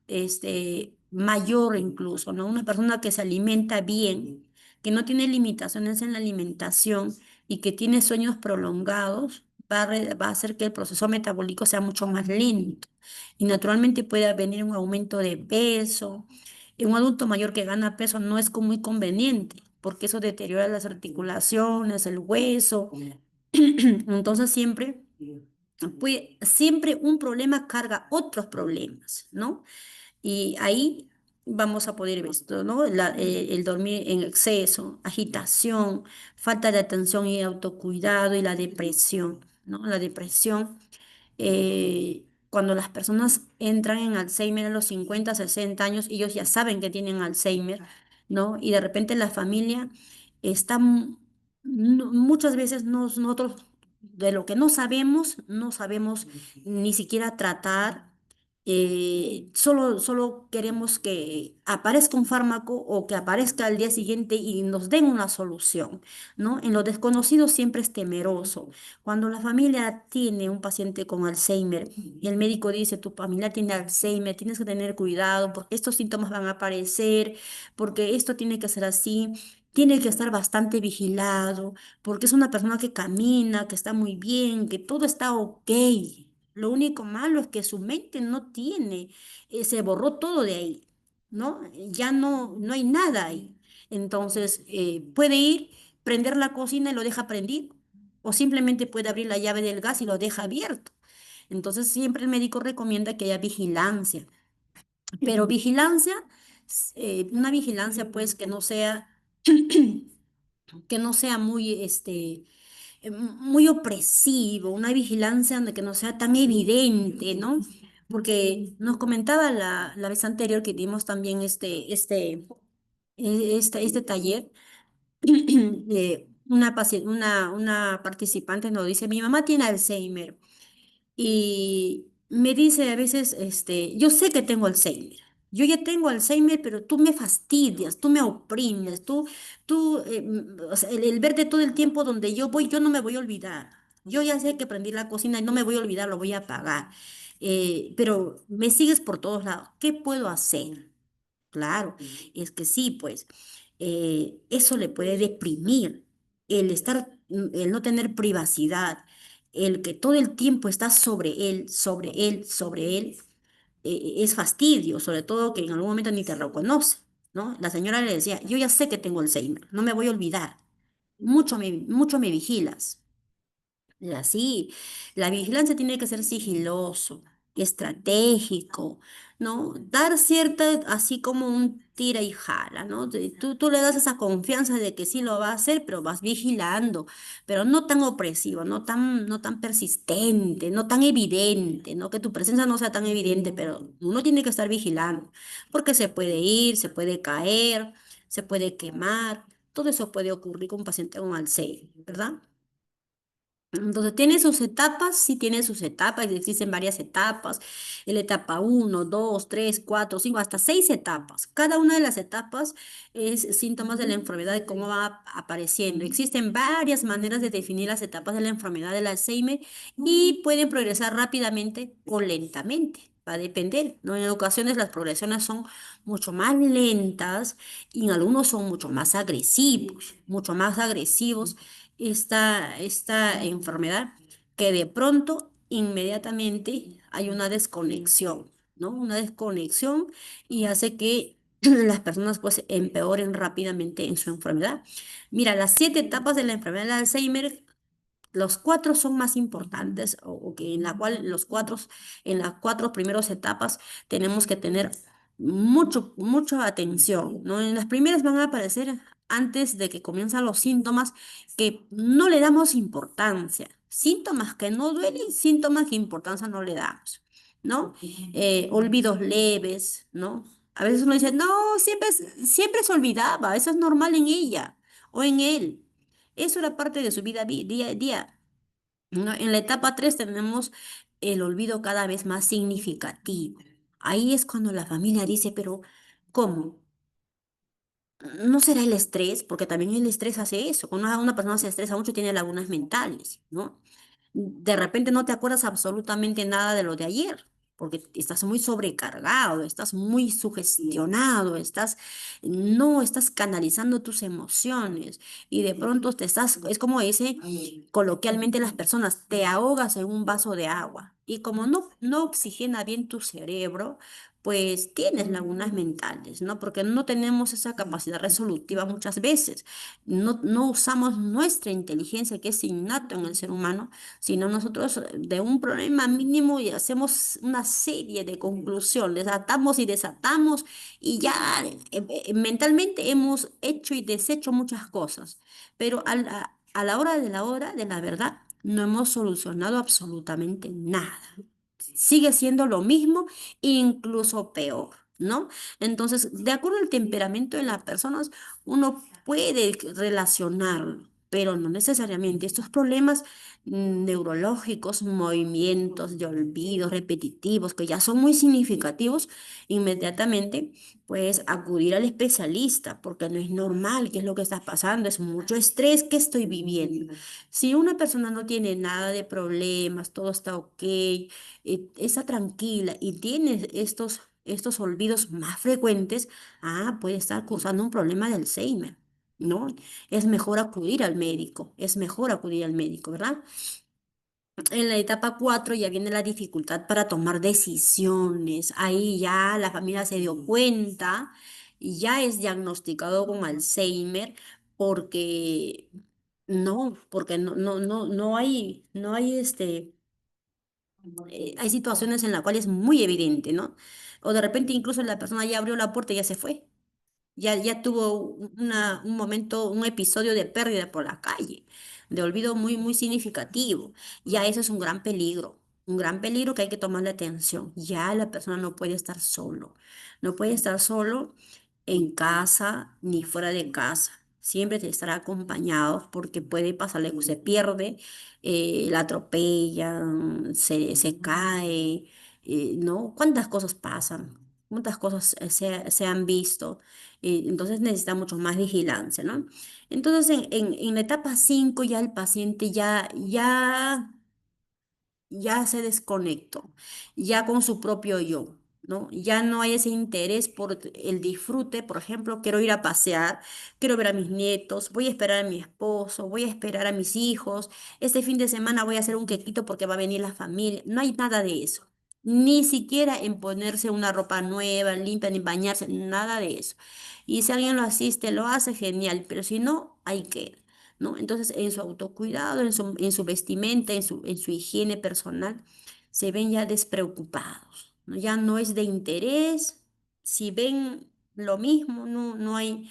mayor incluso, ¿no? Una persona que se alimenta bien, que no tiene limitaciones en la alimentación y que tiene sueños prolongados, va a hacer que el proceso metabólico sea mucho más lento y naturalmente puede venir un aumento de peso. En un adulto mayor que gana peso no es muy conveniente porque eso deteriora las articulaciones, el hueso. Entonces siempre un problema carga otros problemas, ¿no? Y ahí vamos a poder ver esto, ¿no? El dormir en exceso, agitación, falta de atención y autocuidado y la depresión, ¿no? La depresión cuando las personas entran en Alzheimer a los 50 60 años, ellos ya saben que tienen Alzheimer, ¿no? Y de repente la familia está, muchas veces nosotros de lo que no sabemos ni siquiera tratar. Solo queremos que aparezca un fármaco o que aparezca al día siguiente y nos den una solución, ¿no? En lo desconocido siempre es temeroso. Cuando la familia tiene un paciente con Alzheimer y el médico dice, tu familia tiene Alzheimer, tienes que tener cuidado porque estos síntomas van a aparecer, porque esto tiene que ser así, tiene que estar bastante vigilado, porque es una persona que camina, que está muy bien, que todo está ok. Lo único malo es que su mente no tiene, se borró todo de ahí, ¿no? Ya no hay nada ahí. Entonces, puede ir, prender la cocina y lo deja prendido o simplemente puede abrir la llave del gas y lo deja abierto. Entonces siempre el médico recomienda que haya vigilancia, pero una vigilancia pues que no sea muy, muy opresivo, una vigilancia donde que no sea tan evidente, ¿no? Porque nos comentaba la vez anterior que dimos también este taller una participante nos dice, mi mamá tiene Alzheimer y me dice a veces, yo sé que tengo Alzheimer, yo ya tengo Alzheimer, pero tú me fastidias, tú me oprimes, o sea, el verte todo el tiempo donde yo voy, yo no me voy a olvidar. yo ya sé que prendí la cocina y no me voy a olvidar, lo voy a apagar. Pero me sigues por todos lados. ¿Qué puedo hacer? Claro, es que sí, pues eso le puede deprimir, el no tener privacidad, el que todo el tiempo estás sobre él, sobre él, sobre él, es fastidio, sobre todo que en algún momento ni te reconoce, ¿no? La señora le decía, yo ya sé que tengo Alzheimer, no me voy a olvidar, mucho me vigilas. Y así, la vigilancia tiene que ser sigiloso, estratégico, ¿no? Dar cierta, así como un tira y jala, ¿no? Tú le das esa confianza de que sí lo va a hacer, pero vas vigilando, pero no tan opresivo, no tan persistente, no tan evidente, ¿no? Que tu presencia no sea tan evidente, pero uno tiene que estar vigilando, porque se puede ir, se puede caer, se puede quemar, todo eso puede ocurrir con un paciente con Alzheimer, ¿verdad? Entonces, tiene sus etapas, sí tiene sus etapas, existen varias etapas, la etapa uno 2 3 4 5 hasta 6 etapas. Cada una de las etapas es síntomas de la enfermedad y cómo va apareciendo. Existen varias maneras de definir las etapas de la enfermedad del Alzheimer y pueden progresar rápidamente o lentamente. Va a depender, ¿no? En ocasiones las progresiones son mucho más lentas y en algunos son mucho más agresivos esta enfermedad, que de pronto, inmediatamente, hay una desconexión, ¿no? Una desconexión y hace que las personas pues empeoren rápidamente en su enfermedad. Mira, las 7 etapas de la enfermedad de Alzheimer, los 4 son más importantes, o que en la cual en las 4 primeras etapas tenemos que tener mucha atención, ¿no? En las primeras van a aparecer antes de que comienzan los síntomas que no le damos importancia. Síntomas que no duelen, síntomas que importancia no le damos, ¿no? Olvidos leves, ¿no? A veces uno dice, no, siempre se olvidaba, eso es normal en ella o en él. Eso era parte de su vida día a día, ¿no? En la etapa 3 tenemos el olvido cada vez más significativo. Ahí es cuando la familia dice, pero ¿cómo? ¿No será el estrés? Porque también el estrés hace eso. Cuando una persona se estresa mucho, tiene lagunas mentales, ¿no? De repente no te acuerdas absolutamente nada de lo de ayer, porque estás muy sobrecargado, estás muy sugestionado, no estás canalizando tus emociones y de pronto es como dice coloquialmente las personas, te ahogas en un vaso de agua y como no oxigena bien tu cerebro, pues tienes lagunas mentales, ¿no? Porque no tenemos esa capacidad resolutiva muchas veces, no usamos nuestra inteligencia que es innato en el ser humano, sino nosotros de un problema mínimo y hacemos una serie de conclusiones, atamos y desatamos y ya mentalmente hemos hecho y deshecho muchas cosas, pero a la hora de la verdad no hemos solucionado absolutamente nada. Sigue siendo lo mismo, incluso peor, ¿no? Entonces, de acuerdo al temperamento de las personas, uno puede relacionarlo, pero no necesariamente. Estos problemas neurológicos, movimientos de olvido repetitivos, que ya son muy significativos, inmediatamente puedes acudir al especialista, porque no es normal, ¿qué es lo que está pasando? Es mucho estrés que estoy viviendo. Si una persona no tiene nada de problemas, todo está ok, está tranquila y tiene estos olvidos más frecuentes, puede estar causando un problema de Alzheimer, ¿no? Es mejor acudir al médico, es mejor acudir al médico, ¿verdad? En la etapa 4 ya viene la dificultad para tomar decisiones. Ahí ya la familia se dio cuenta y ya es diagnosticado con Alzheimer porque porque no hay hay situaciones en las cuales es muy evidente, ¿no? O de repente incluso la persona ya abrió la puerta y ya se fue. Ya tuvo un momento, un episodio de pérdida por la calle, de olvido muy significativo. Ya eso es un gran peligro que hay que tomarle atención. Ya la persona no puede estar solo, no puede estar solo en casa ni fuera de casa. Siempre te estará acompañado porque puede pasarle que se pierde, la atropellan, se cae, ¿no? ¿Cuántas cosas pasan? cuántas cosas se han visto. Entonces necesita mucho más vigilancia, ¿no? Entonces en la etapa 5 ya el paciente ya se desconectó, ya con su propio yo, ¿no? Ya no hay ese interés por el disfrute, por ejemplo, quiero ir a pasear, quiero ver a mis nietos, voy a esperar a mi esposo, voy a esperar a mis hijos, este fin de semana voy a hacer un quequito porque va a venir la familia, no hay nada de eso. Ni siquiera en ponerse una ropa nueva, limpia, ni bañarse, nada de eso. Y si alguien lo asiste, lo hace, genial, pero si no, hay que, ¿no? Entonces, en su autocuidado, en su vestimenta, en su higiene personal, se ven ya despreocupados, ¿no? Ya no es de interés, si ven lo mismo, no hay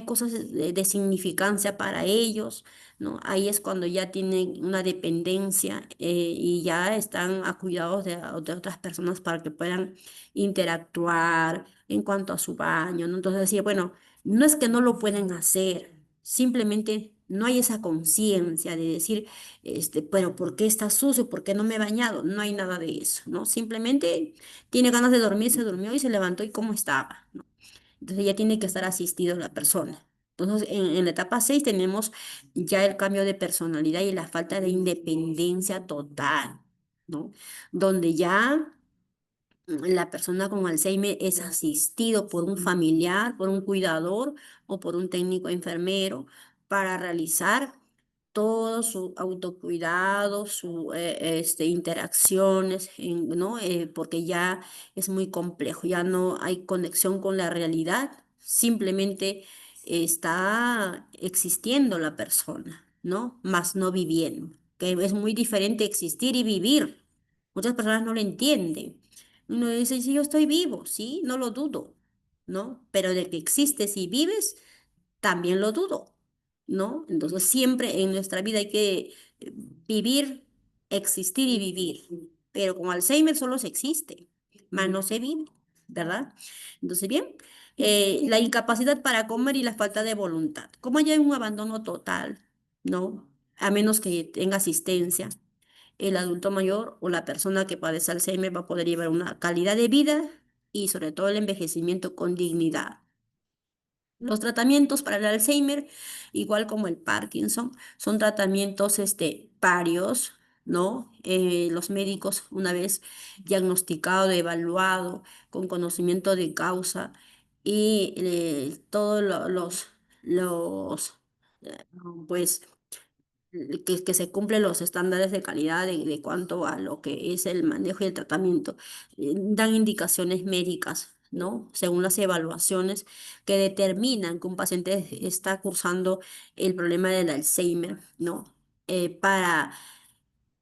cosas de significancia para ellos, ¿no? Ahí es cuando ya tienen una dependencia y ya están a cuidados de otras personas para que puedan interactuar en cuanto a su baño, ¿no? Entonces, decía, bueno, no es que no lo pueden hacer, simplemente no hay esa conciencia de decir, pero ¿por qué está sucio? ¿Por qué no me he bañado? No hay nada de eso, ¿no? Simplemente tiene ganas de dormir, se durmió y se levantó y cómo estaba, ¿no? Entonces ya tiene que estar asistido la persona. Entonces, en la etapa 6 tenemos ya el cambio de personalidad y la falta de independencia total, ¿no? Donde ya la persona con Alzheimer es asistido por un familiar, por un cuidador o por un técnico enfermero para realizar todo su autocuidado, sus interacciones, ¿no? Porque ya es muy complejo, ya no hay conexión con la realidad, simplemente está existiendo la persona, ¿no? Más no viviendo, que es muy diferente existir y vivir. Muchas personas no lo entienden. Uno dice, sí, yo estoy vivo, sí, no lo dudo, ¿no? Pero de que existes y vives, también lo dudo, ¿no? Entonces siempre en nuestra vida hay que vivir, existir y vivir. Pero con Alzheimer solo se existe, más no se vive, ¿verdad? Entonces, bien, la incapacidad para comer y la falta de voluntad. Como ya hay un abandono total, ¿no? A menos que tenga asistencia el adulto mayor o la persona que padece Alzheimer va a poder llevar una calidad de vida y sobre todo el envejecimiento con dignidad. Los tratamientos para el Alzheimer, igual como el Parkinson, son tratamientos varios, ¿no? Los médicos, una vez diagnosticado, evaluado, con conocimiento de causa y todos los, eh, pues, que se cumplen los estándares de calidad de cuanto a lo que es el manejo y el tratamiento. Dan indicaciones médicas, ¿no? Según las evaluaciones que determinan que un paciente está cursando el problema del Alzheimer, ¿no? Para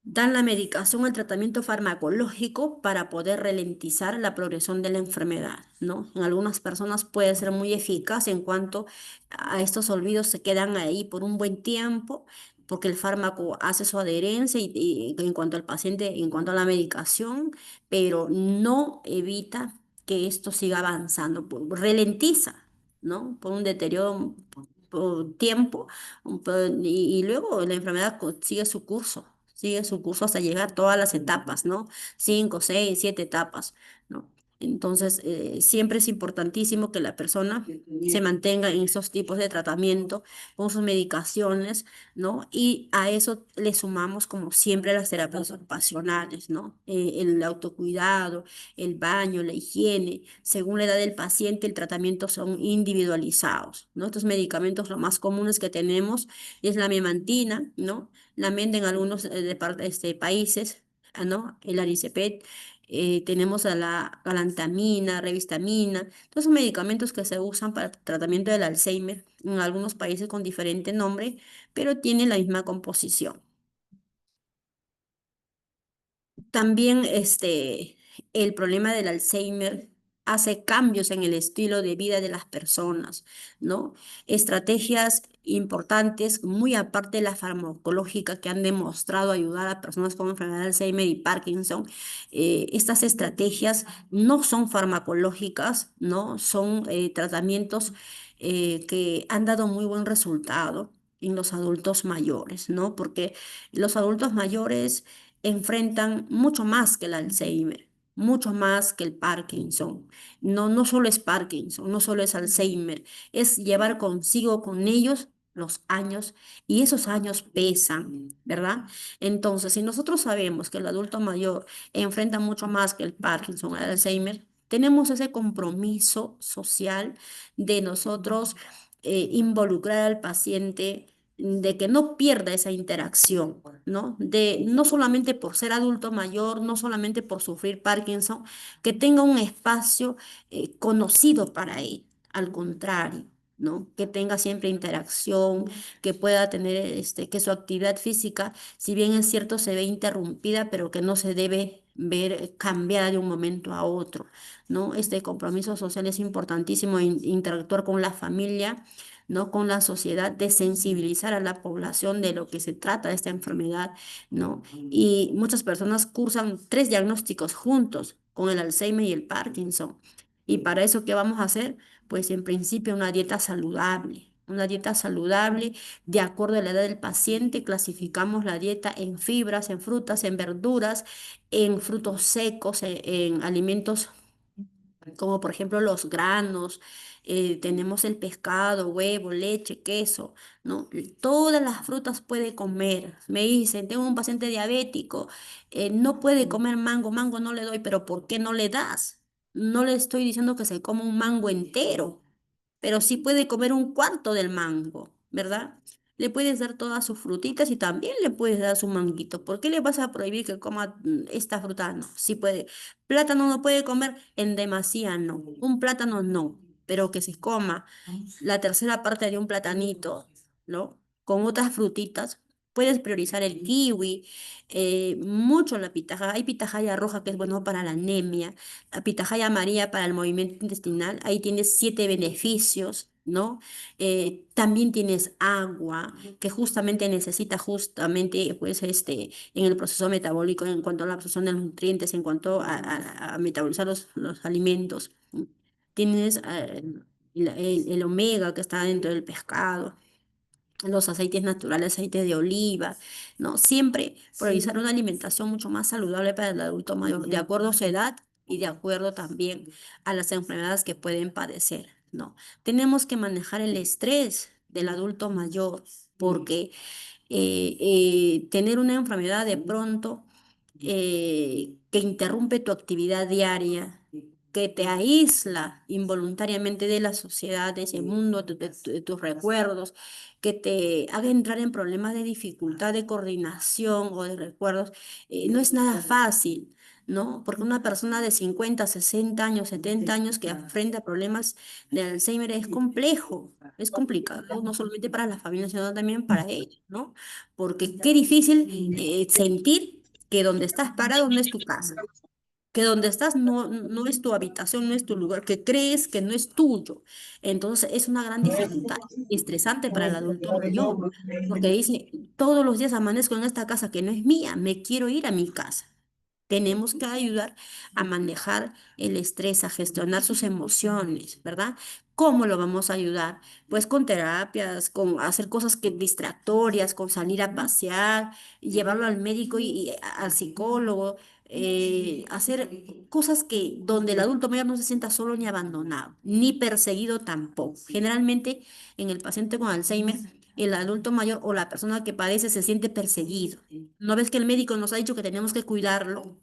Dan la medicación, el tratamiento farmacológico para poder ralentizar la progresión de la enfermedad, ¿no? En algunas personas puede ser muy eficaz en cuanto a estos olvidos se quedan ahí por un buen tiempo, porque el fármaco hace su adherencia y en cuanto al paciente, en cuanto a la medicación, pero no evita que esto siga avanzando, ralentiza, ¿no? Por un deterioro por tiempo y luego la enfermedad sigue su curso hasta llegar a todas las etapas, ¿no? 5, 6, 7 etapas, ¿no? Entonces, siempre es importantísimo que la persona se mantenga en esos tipos de tratamiento, con sus medicaciones, ¿no? Y a eso le sumamos, como siempre, las terapias ocupacionales, ¿no? El autocuidado, el baño, la higiene. Según la edad del paciente, el tratamiento son individualizados, ¿no? Estos medicamentos, lo más comunes que tenemos es la memantina, ¿no? La venden en algunos países, ¿no? El Aricepet, tenemos a la galantamina, revistamina, todos son medicamentos que se usan para el tratamiento del Alzheimer, en algunos países con diferente nombre, pero tienen la misma composición. También el problema del Alzheimer hace cambios en el estilo de vida de las personas, ¿no? Estrategias importantes, muy aparte de la farmacológica, que han demostrado ayudar a personas con enfermedad de Alzheimer y Parkinson. Estas estrategias no son farmacológicas, ¿no? Son tratamientos que han dado muy buen resultado en los adultos mayores, ¿no? Porque los adultos mayores enfrentan mucho más que el Alzheimer, mucho más que el Parkinson. No, no solo es Parkinson, no solo es Alzheimer, es llevar consigo con ellos los años y esos años pesan, ¿verdad? Entonces, si nosotros sabemos que el adulto mayor enfrenta mucho más que el Parkinson, el Alzheimer, tenemos ese compromiso social de nosotros involucrar al paciente, de que no pierda esa interacción, ¿no? De no solamente por ser adulto mayor, no solamente por sufrir Parkinson, que tenga un espacio conocido para él, al contrario. ¿No? Que tenga siempre interacción, que pueda tener, que su actividad física, si bien es cierto, se ve interrumpida, pero que no se debe ver cambiada de un momento a otro, ¿no? Este compromiso social es importantísimo, interactuar con la familia, ¿no? Con la sociedad, de sensibilizar a la población de lo que se trata de esta enfermedad, ¿no? Y muchas personas cursan tres diagnósticos juntos, con el Alzheimer y el Parkinson. Y para eso, ¿qué vamos a hacer? Pues en principio una dieta saludable. Una dieta saludable de acuerdo a la edad del paciente. Clasificamos la dieta en fibras, en frutas, en verduras, en frutos secos, en alimentos como por ejemplo los granos, tenemos el pescado, huevo, leche, queso, ¿no? Todas las frutas puede comer. Me dicen, tengo un paciente diabético, no puede comer mango, mango no le doy, pero ¿por qué no le das? No le estoy diciendo que se coma un mango entero, pero sí puede comer un cuarto del mango, ¿verdad? Le puedes dar todas sus frutitas y también le puedes dar su manguito. ¿Por qué le vas a prohibir que coma esta fruta? No, sí puede. Plátano no puede comer en demasía, no. Un plátano no, pero que se coma la tercera parte de un platanito, ¿no? Con otras frutitas. Puedes priorizar el kiwi, mucho la pitahaya. Hay pitahaya roja que es bueno para la anemia, la pitahaya amarilla para el movimiento intestinal. Ahí tienes 7 beneficios, ¿no? También tienes agua, que justamente necesita justamente, pues, en el proceso metabólico, en cuanto a la absorción de los nutrientes, en cuanto a metabolizar los alimentos. Tienes el omega que está dentro del pescado, los aceites naturales, aceite de oliva, ¿no? Siempre priorizar una alimentación mucho más saludable para el adulto mayor, de acuerdo a su edad y de acuerdo también a las enfermedades que pueden padecer, ¿no? Tenemos que manejar el estrés del adulto mayor, porque tener una enfermedad de pronto que interrumpe tu actividad diaria, que te aísla involuntariamente de la sociedad, de ese mundo, de tus recuerdos, que te haga entrar en problemas de dificultad de coordinación o de recuerdos, no es nada fácil. ¿No? Porque una persona de 50, 60 años, 70 años que enfrenta problemas de Alzheimer es complejo, es complicado, no solamente para la familia, sino también para ellos, ¿no? Porque qué difícil sentir que donde estás parado no es tu casa, que donde estás no es tu habitación, no es tu lugar, que crees que no es tuyo. Entonces es una gran dificultad, estresante para el adulto mayor, porque dice, todos los días amanezco en esta casa que no es mía, me quiero ir a mi casa. Tenemos que ayudar a manejar el estrés, a gestionar sus emociones, ¿verdad? ¿Cómo lo vamos a ayudar? Pues con terapias, con hacer cosas que distractorias, con salir a pasear, llevarlo al médico y al psicólogo, hacer cosas que donde el adulto mayor no se sienta solo ni abandonado, ni perseguido tampoco. Generalmente en el paciente con Alzheimer, el adulto mayor o la persona que padece se siente perseguido. ¿No ves que el médico nos ha dicho que tenemos que cuidarlo?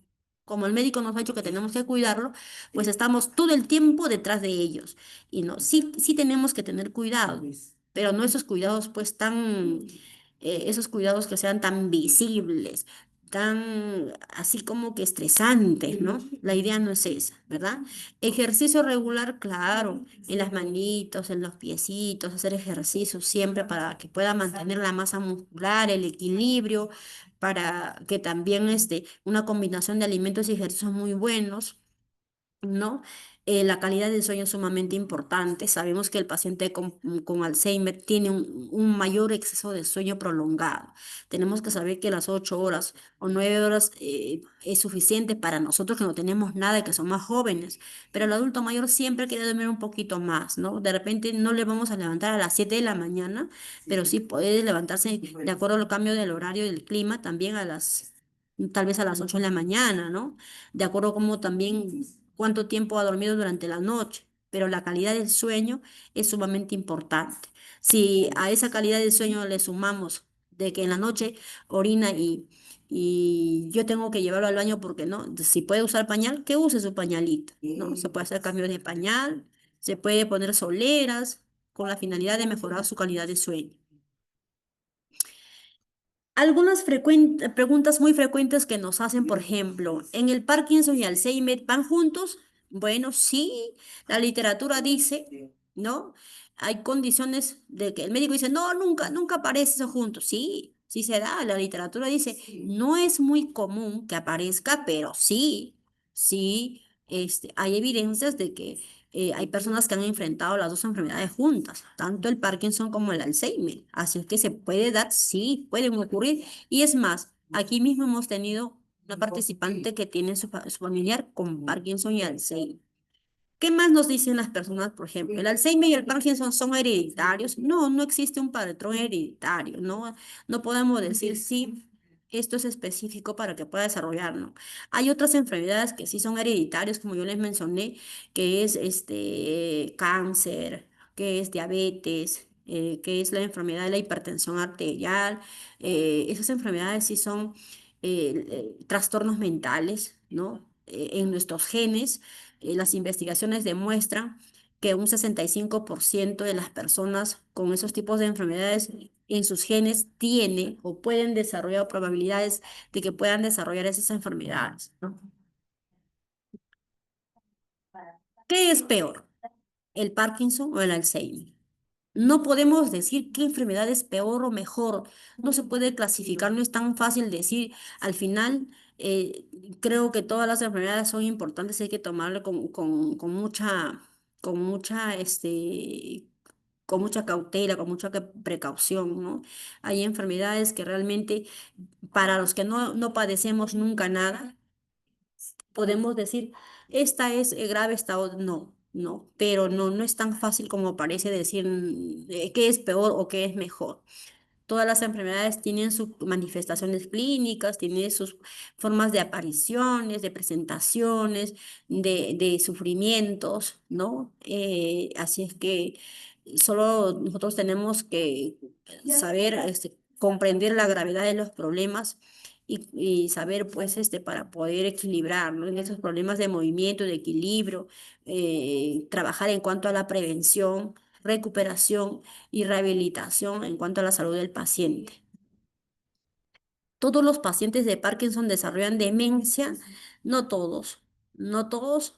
Como el médico nos ha dicho que tenemos que cuidarlo, pues estamos todo el tiempo detrás de ellos. Y no, sí, sí tenemos que tener cuidado, pero no esos cuidados pues tan, esos cuidados que sean tan visibles, tan así como que estresantes, ¿no? La idea no es esa, ¿verdad? Ejercicio regular, claro, en las manitos, en los piecitos, hacer ejercicio siempre para que pueda mantener la masa muscular, el equilibrio, para que también una combinación de alimentos y ejercicios muy buenos, ¿no? La calidad del sueño es sumamente importante. Sabemos que el paciente con Alzheimer tiene un mayor exceso de sueño prolongado. Tenemos que saber que las 8 horas o 9 horas es suficiente para nosotros que no tenemos nada y que somos más jóvenes, pero el adulto mayor siempre quiere dormir un poquito más, ¿no? De repente no le vamos a levantar a las 7 de la mañana, pero sí puede levantarse de acuerdo al cambio del horario del clima también a las tal vez a las 8 de la mañana, ¿no? De acuerdo a cómo también cuánto tiempo ha dormido durante la noche, pero la calidad del sueño es sumamente importante. Si a esa calidad del sueño le sumamos de que en la noche orina y yo tengo que llevarlo al baño porque no, si puede usar pañal, que use su pañalito, ¿no? Se puede hacer cambio de pañal, se puede poner soleras con la finalidad de mejorar su calidad de sueño. Algunas preguntas muy frecuentes que nos hacen, por ejemplo, ¿en el Parkinson y Alzheimer van juntos? Bueno, sí, la literatura dice, ¿no? Hay condiciones de que el médico dice, no, nunca, nunca aparece eso juntos. Sí, sí se da. La literatura dice, no es muy común que aparezca, pero sí, sí, hay evidencias de que hay personas que han enfrentado las dos enfermedades juntas, tanto el Parkinson como el Alzheimer. Así es que se puede dar, sí, pueden ocurrir. Y es más, aquí mismo hemos tenido una participante que tiene su familiar con Parkinson y Alzheimer. ¿Qué más nos dicen las personas, por ejemplo? ¿El Alzheimer y el Parkinson son hereditarios? No, no existe un patrón hereditario, ¿no? No podemos decir sí, esto es específico para que pueda desarrollarlo. Hay otras enfermedades que sí son hereditarias, como yo les mencioné, que es cáncer, que es diabetes, que es la enfermedad de la hipertensión arterial. Esas enfermedades sí son trastornos mentales, ¿no? En nuestros genes las investigaciones demuestran que un 65% de las personas con esos tipos de enfermedades en sus genes tiene o pueden desarrollar probabilidades de que puedan desarrollar esas enfermedades, ¿no? ¿Qué es peor, el Parkinson o el Alzheimer? No podemos decir qué enfermedad es peor o mejor. No se puede clasificar, no es tan fácil decir. Al final, eh, creo que todas las enfermedades son importantes, hay que tomarlo con mucha, con mucha cautela, con mucha precaución, ¿no? Hay enfermedades que realmente, para los que no padecemos nunca nada, podemos decir, esta es grave, esta otra no, no, pero no es tan fácil como parece decir qué es peor o qué es mejor. Todas las enfermedades tienen sus manifestaciones clínicas, tienen sus formas de apariciones, de presentaciones, de sufrimientos, ¿no? Así es que solo nosotros tenemos que saber, comprender la gravedad de los problemas y saber, pues, para poder equilibrar, ¿no? En esos problemas de movimiento, de equilibrio, trabajar en cuanto a la prevención, recuperación y rehabilitación en cuanto a la salud del paciente. ¿Todos los pacientes de Parkinson desarrollan demencia? No todos, no todos,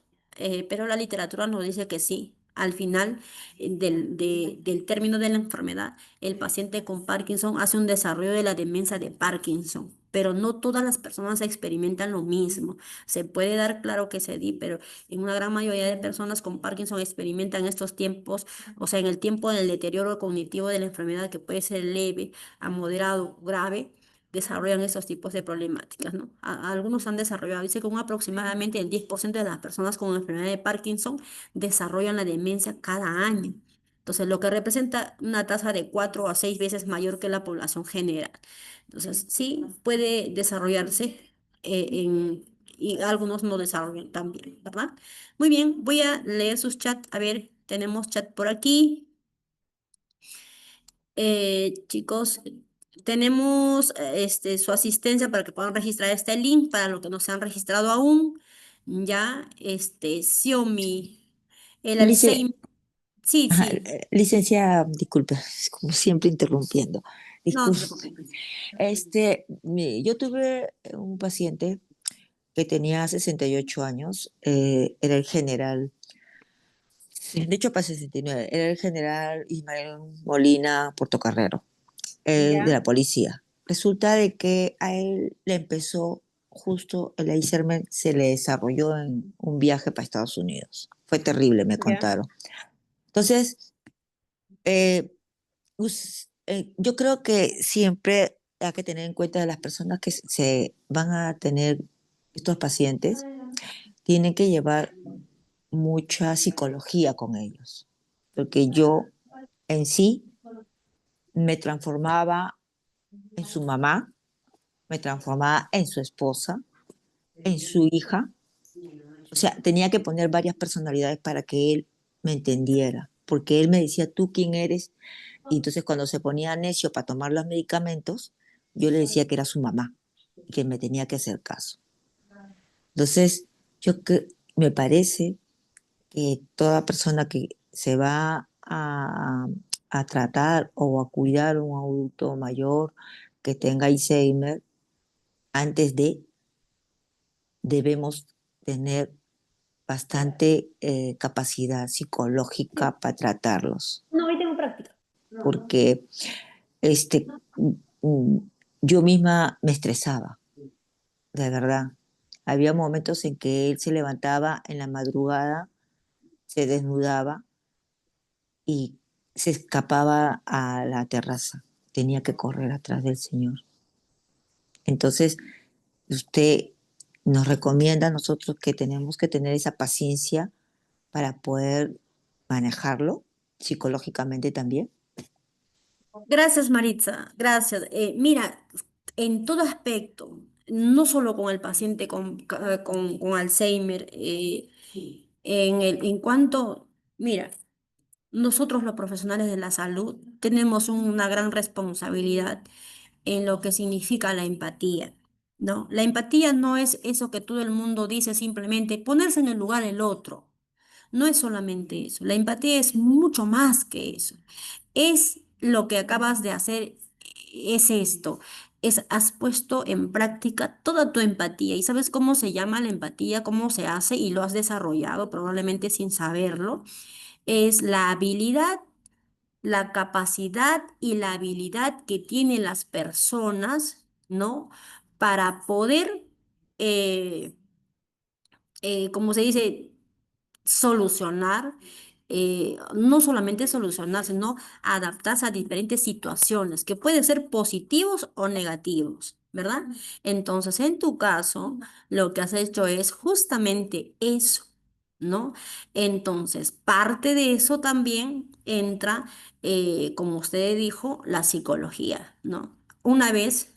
pero la literatura nos dice que sí. Al final del término de la enfermedad, el paciente con Parkinson hace un desarrollo de la demencia de Parkinson, pero no todas las personas experimentan lo mismo. Se puede dar, claro que se di, pero en una gran mayoría de personas con Parkinson experimentan estos tiempos, o sea, en el tiempo del deterioro cognitivo de la enfermedad que puede ser leve a moderado, grave desarrollan esos tipos de problemáticas, ¿no? Algunos han desarrollado, dice que un aproximadamente el 10% de las personas con enfermedad de Parkinson desarrollan la demencia cada año. Entonces, lo que representa una tasa de 4 a 6 veces mayor que la población general. Entonces, sí, puede desarrollarse y algunos no desarrollan también, ¿verdad? Muy bien, voy a leer sus chats. A ver, tenemos chat por aquí. Chicos, tenemos su asistencia para que puedan registrar este link para los que no se han registrado aún. Ya, Xiaomi, el Lice- Alzheimer. Sí, ajá, sí, licencia, disculpe, como siempre interrumpiendo. no se Disculpe. preocupen. Yo tuve un paciente que tenía 68 años, era el general, sí, de hecho para 69, era el general Ismael Molina Portocarrero, de Ya, la policía. Resulta de que a él le empezó justo el Alzheimer, se le desarrolló en un viaje para Estados Unidos. Fue terrible, me ya. contaron. Entonces, eh, yo creo que siempre hay que tener en cuenta de las personas que se van a tener estos pacientes, tienen que llevar mucha psicología con ellos, porque yo en sí me transformaba en su mamá, me transformaba en su esposa, en su hija. O sea, tenía que poner varias personalidades para que él me entendiera, porque él me decía, ¿tú quién eres? Y entonces cuando se ponía necio para tomar los medicamentos, yo le decía que era su mamá y que me tenía que hacer caso. Entonces, me parece que toda persona que se va a tratar o a cuidar a un adulto mayor que tenga Alzheimer, antes de, debemos tener bastante capacidad psicológica para tratarlos, No, hoy tengo práctica. porque este, mm, yo misma me estresaba, de verdad. Había momentos en que él se levantaba en la madrugada, se desnudaba y se escapaba a la terraza. Tenía que correr atrás del señor. Entonces, usted nos recomienda a nosotros que tenemos que tener esa paciencia para poder manejarlo psicológicamente también. Gracias, Maritza, gracias. Mira, en todo aspecto, no solo con el paciente con Alzheimer, en cuanto, mira, nosotros los profesionales de la salud tenemos una gran responsabilidad en lo que significa la empatía, ¿no? La empatía no es eso que todo el mundo dice simplemente ponerse en el lugar del otro. No es solamente eso. La empatía es mucho más que eso. Es lo que acabas de hacer, es esto. Has puesto en práctica toda tu empatía. ¿Y sabes cómo se llama la empatía? ¿Cómo se hace? Y lo has desarrollado probablemente sin saberlo. Es la habilidad, la capacidad y la habilidad que tienen las personas, ¿no? Para poder, eh, como se dice, solucionar, no solamente solucionar, sino adaptarse a diferentes situaciones que pueden ser positivos o negativos, ¿verdad? Entonces, en tu caso, lo que has hecho es justamente eso, ¿no? Entonces, parte de eso también entra, como usted dijo, la psicología, ¿no? Una vez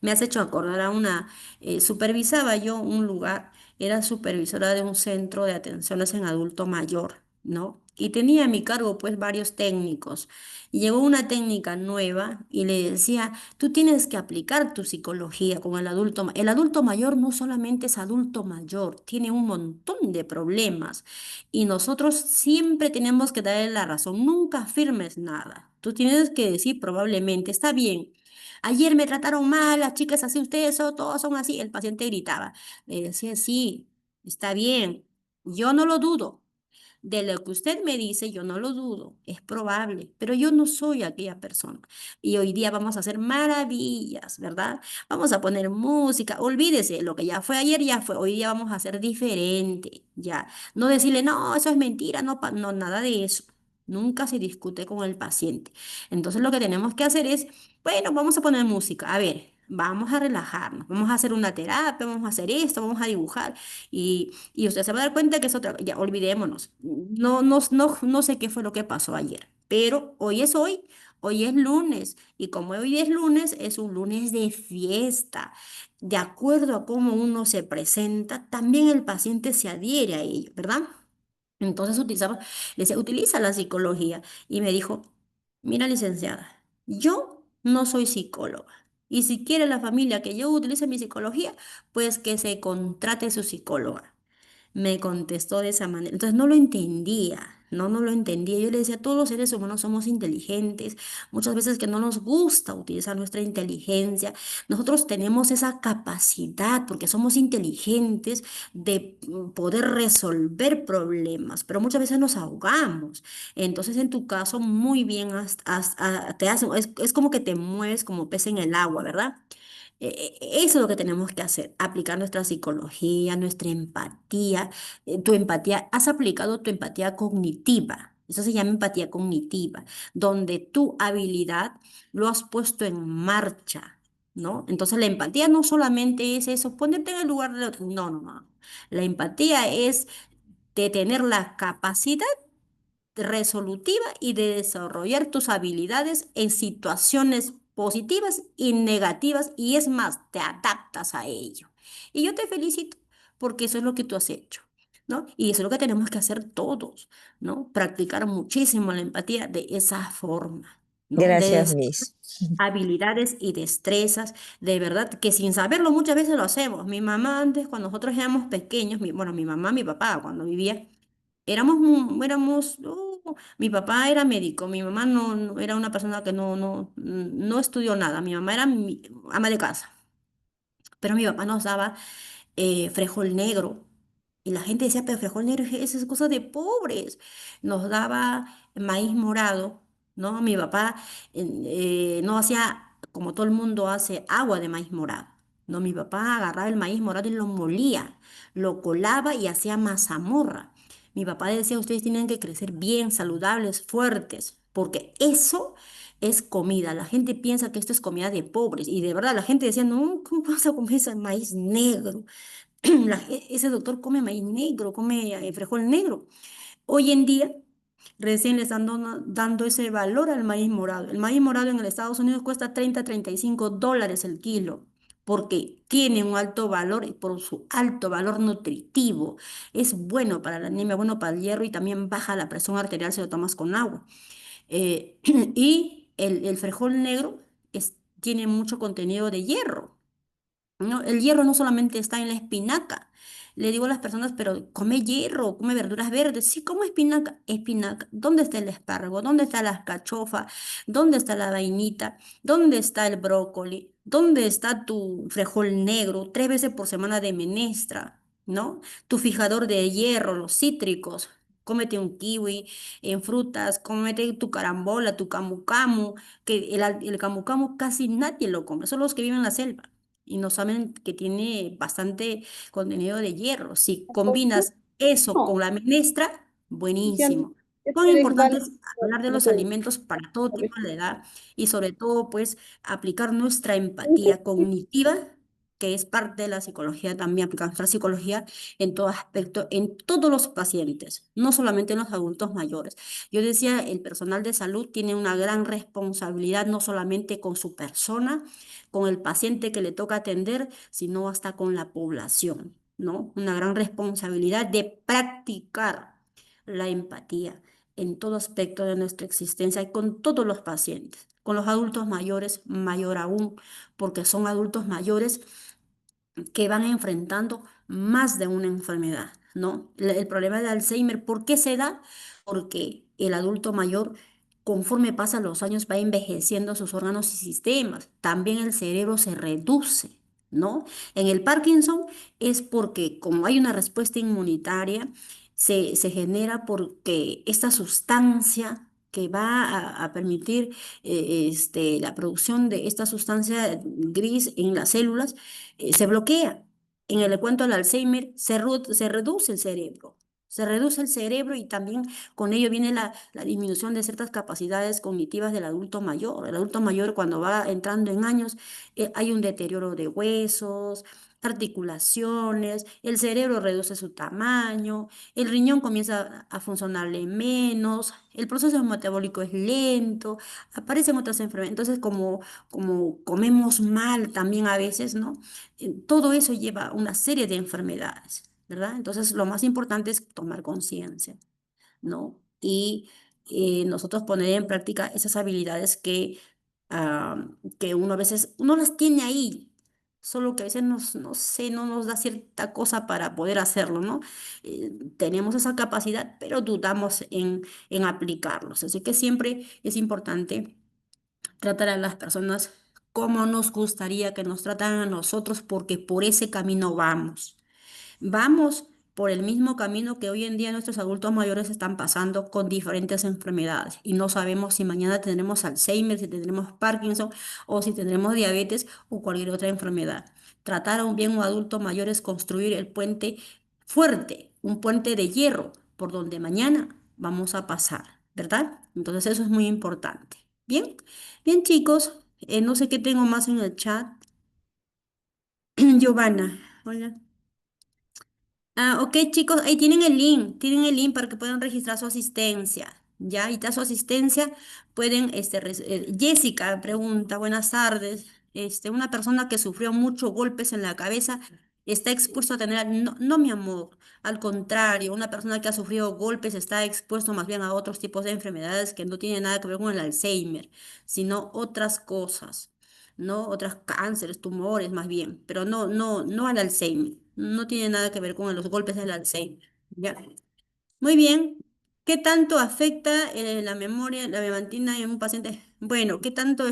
me has hecho acordar a supervisaba yo un lugar, era supervisora de un centro de atenciones en adulto mayor, ¿no? Y tenía a mi cargo pues varios técnicos. Y llegó una técnica nueva y le decía, tú tienes que aplicar tu psicología con el adulto. El adulto mayor no solamente es adulto mayor, tiene un montón de problemas. Y nosotros siempre tenemos que darle la razón, nunca afirmes nada. Tú tienes que decir probablemente, está bien. Ayer me trataron mal, las chicas así, ustedes son, todos son así. El paciente gritaba. Le decía, sí, está bien, yo no lo dudo. De lo que usted me dice, yo no lo dudo, es probable, pero yo no soy aquella persona. Y hoy día vamos a hacer maravillas, ¿verdad? Vamos a poner música, olvídese, lo que ya fue ayer, ya fue, hoy día vamos a hacer diferente, ya. No decirle, no, eso es mentira, no, no, nada de eso. Nunca se discute con el paciente. Entonces lo que tenemos que hacer es, bueno, vamos a poner música, a ver, vamos a relajarnos, vamos a hacer una terapia, vamos a hacer esto, vamos a dibujar. Y usted se va a dar cuenta que es otra, ya olvidémonos. No, no, no, no sé qué fue lo que pasó ayer, pero hoy es lunes, y como hoy es lunes, es un lunes de fiesta. De acuerdo a cómo uno se presenta, también el paciente se adhiere a ello, ¿verdad? Entonces le decía, utiliza la psicología. Y me dijo, mira, licenciada, yo no soy psicóloga. Y si quiere la familia que yo utilice mi psicología, pues que se contrate su psicóloga. Me contestó de esa manera. Entonces no lo entendía, no lo entendía. Yo le decía, todos los seres humanos somos inteligentes, muchas veces que no nos gusta utilizar nuestra inteligencia. Nosotros tenemos esa capacidad, porque somos inteligentes, de poder resolver problemas, pero muchas veces nos ahogamos. Entonces, en tu caso, muy bien, es como que te mueves como pez en el agua, ¿verdad? Eso es lo que tenemos que hacer, aplicar nuestra psicología, nuestra empatía. Tu empatía, has aplicado tu empatía cognitiva. Eso se llama empatía cognitiva, donde tu habilidad lo has puesto en marcha, ¿no? Entonces la empatía no solamente es eso, ponerte en el lugar del otro. No, no, no. La empatía es de tener la capacidad resolutiva y de desarrollar tus habilidades en situaciones positivas y negativas, y es más, te adaptas a ello. Y yo te felicito porque eso es lo que tú has hecho, ¿no? Y eso es lo que tenemos que hacer todos, ¿no? Practicar muchísimo la empatía de esa forma, ¿no? Gracias, Miss. Habilidades y destrezas, de verdad, que sin saberlo muchas veces lo hacemos. Mi mamá antes, cuando nosotros éramos pequeños, bueno, mi mamá, mi papá, cuando vivía, mi papá era médico, mi mamá no era una persona que no estudió nada, mi mamá era ama de casa, pero mi papá nos daba frijol negro. Y la gente decía, pero frijol negro, eso es cosa de pobres. Nos daba maíz morado, ¿no? Mi papá no hacía como todo el mundo hace agua de maíz morado. No, mi papá agarraba el maíz morado y lo molía, lo colaba y hacía mazamorra. Mi papá decía, ustedes tienen que crecer bien, saludables, fuertes, porque eso es comida. La gente piensa que esto es comida de pobres. Y de verdad, la gente decía, no, ¿cómo vas a comer ese maíz negro? Ese doctor come maíz negro, come frijol negro. Hoy en día, recién le están dando ese valor al maíz morado. El maíz morado en el Estados Unidos cuesta 35 dólares el kilo, porque tiene un alto valor y por su alto valor nutritivo. Es bueno para la anemia, bueno para el hierro y también baja la presión arterial si lo tomas con agua. Y el frijol negro tiene mucho contenido de hierro. No, el hierro no solamente está en la espinaca. Le digo a las personas, pero come hierro, come verduras verdes. Sí, como espinaca. Espinaca. ¿Dónde está el espárrago? ¿Dónde está la alcachofa? ¿Dónde está la vainita? ¿Dónde está el brócoli? ¿Dónde está tu frijol negro? 3 veces por semana de menestra, ¿no? Tu fijador de hierro, los cítricos. Cómete un kiwi en frutas, cómete tu carambola, tu camu camu, que el camu camu casi nadie lo come, solo los que viven en la selva y no saben que tiene bastante contenido de hierro. Si combinas eso con No, la menestra, Cristian, buenísimo. es Cuán que eres importante igual, es hablar de no los sé, alimentos para todo a tipo de veces. edad y sobre todo pues aplicar nuestra empatía cognitiva, que es parte de la psicología también, aplicar nuestra psicología en todo aspecto, en todos los pacientes, no solamente en los adultos mayores. Yo decía, el personal de salud tiene una gran responsabilidad no solamente con su persona, con el paciente que le toca atender, sino hasta con la población, ¿no? Una gran responsabilidad de practicar la empatía en todo aspecto de nuestra existencia y con todos los pacientes. Con los adultos mayores, mayor aún, porque son adultos mayores que van enfrentando más de una enfermedad, ¿no? El problema de Alzheimer, ¿por qué se da? Porque el adulto mayor, conforme pasan los años, va envejeciendo sus órganos y sistemas. También el cerebro se reduce, ¿no? En el Parkinson es porque como hay una respuesta inmunitaria, se genera porque esta sustancia que va a permitir la producción de esta sustancia gris en las células, se bloquea. En el cuento del Alzheimer se reduce el cerebro. Se reduce el cerebro y también con ello viene la disminución de ciertas capacidades cognitivas del adulto mayor. El adulto mayor cuando va entrando en años hay un deterioro de huesos, articulaciones, el cerebro reduce su tamaño, el riñón comienza a funcionarle menos, el proceso metabólico es lento, aparecen otras enfermedades. Entonces, como comemos mal también a veces, ¿no? Todo eso lleva a una serie de enfermedades, ¿verdad? Entonces, lo más importante es tomar conciencia, ¿no? Y nosotros poner en práctica esas habilidades que uno a veces, uno las tiene ahí, solo que a veces no sé, no nos da cierta cosa para poder hacerlo, ¿no? Tenemos esa capacidad, pero dudamos en aplicarlos. Así que siempre es importante tratar a las personas como nos gustaría que nos trataran a nosotros, porque por ese camino vamos. Vamos por el mismo camino que hoy en día nuestros adultos mayores están pasando con diferentes enfermedades y no sabemos si mañana tendremos Alzheimer, si tendremos Parkinson o si tendremos diabetes o cualquier otra enfermedad. Tratar a un bien un adulto mayor es construir el puente fuerte, un puente de hierro por donde mañana vamos a pasar, ¿verdad? Entonces eso es muy importante. Bien, bien chicos, no sé qué tengo más en el chat. Giovanna, hola. Ok chicos, ahí tienen el link para que puedan registrar su asistencia. ya, y tras su asistencia pueden, Jessica pregunta, buenas tardes, una persona que sufrió muchos golpes en la cabeza está expuesto a tener, no, no, mi amor, al contrario, una persona que ha sufrido golpes está expuesto más bien a otros tipos de enfermedades que no tienen nada que ver con el Alzheimer, sino otras cosas, ¿no? Otras cánceres, tumores más bien, pero no, no, no al Alzheimer, no tiene nada que ver con los golpes del Alzheimer, ¿ya? Muy bien. ¿Qué tanto afecta la memoria, la memantina en un paciente? Bueno, ¿qué tanto?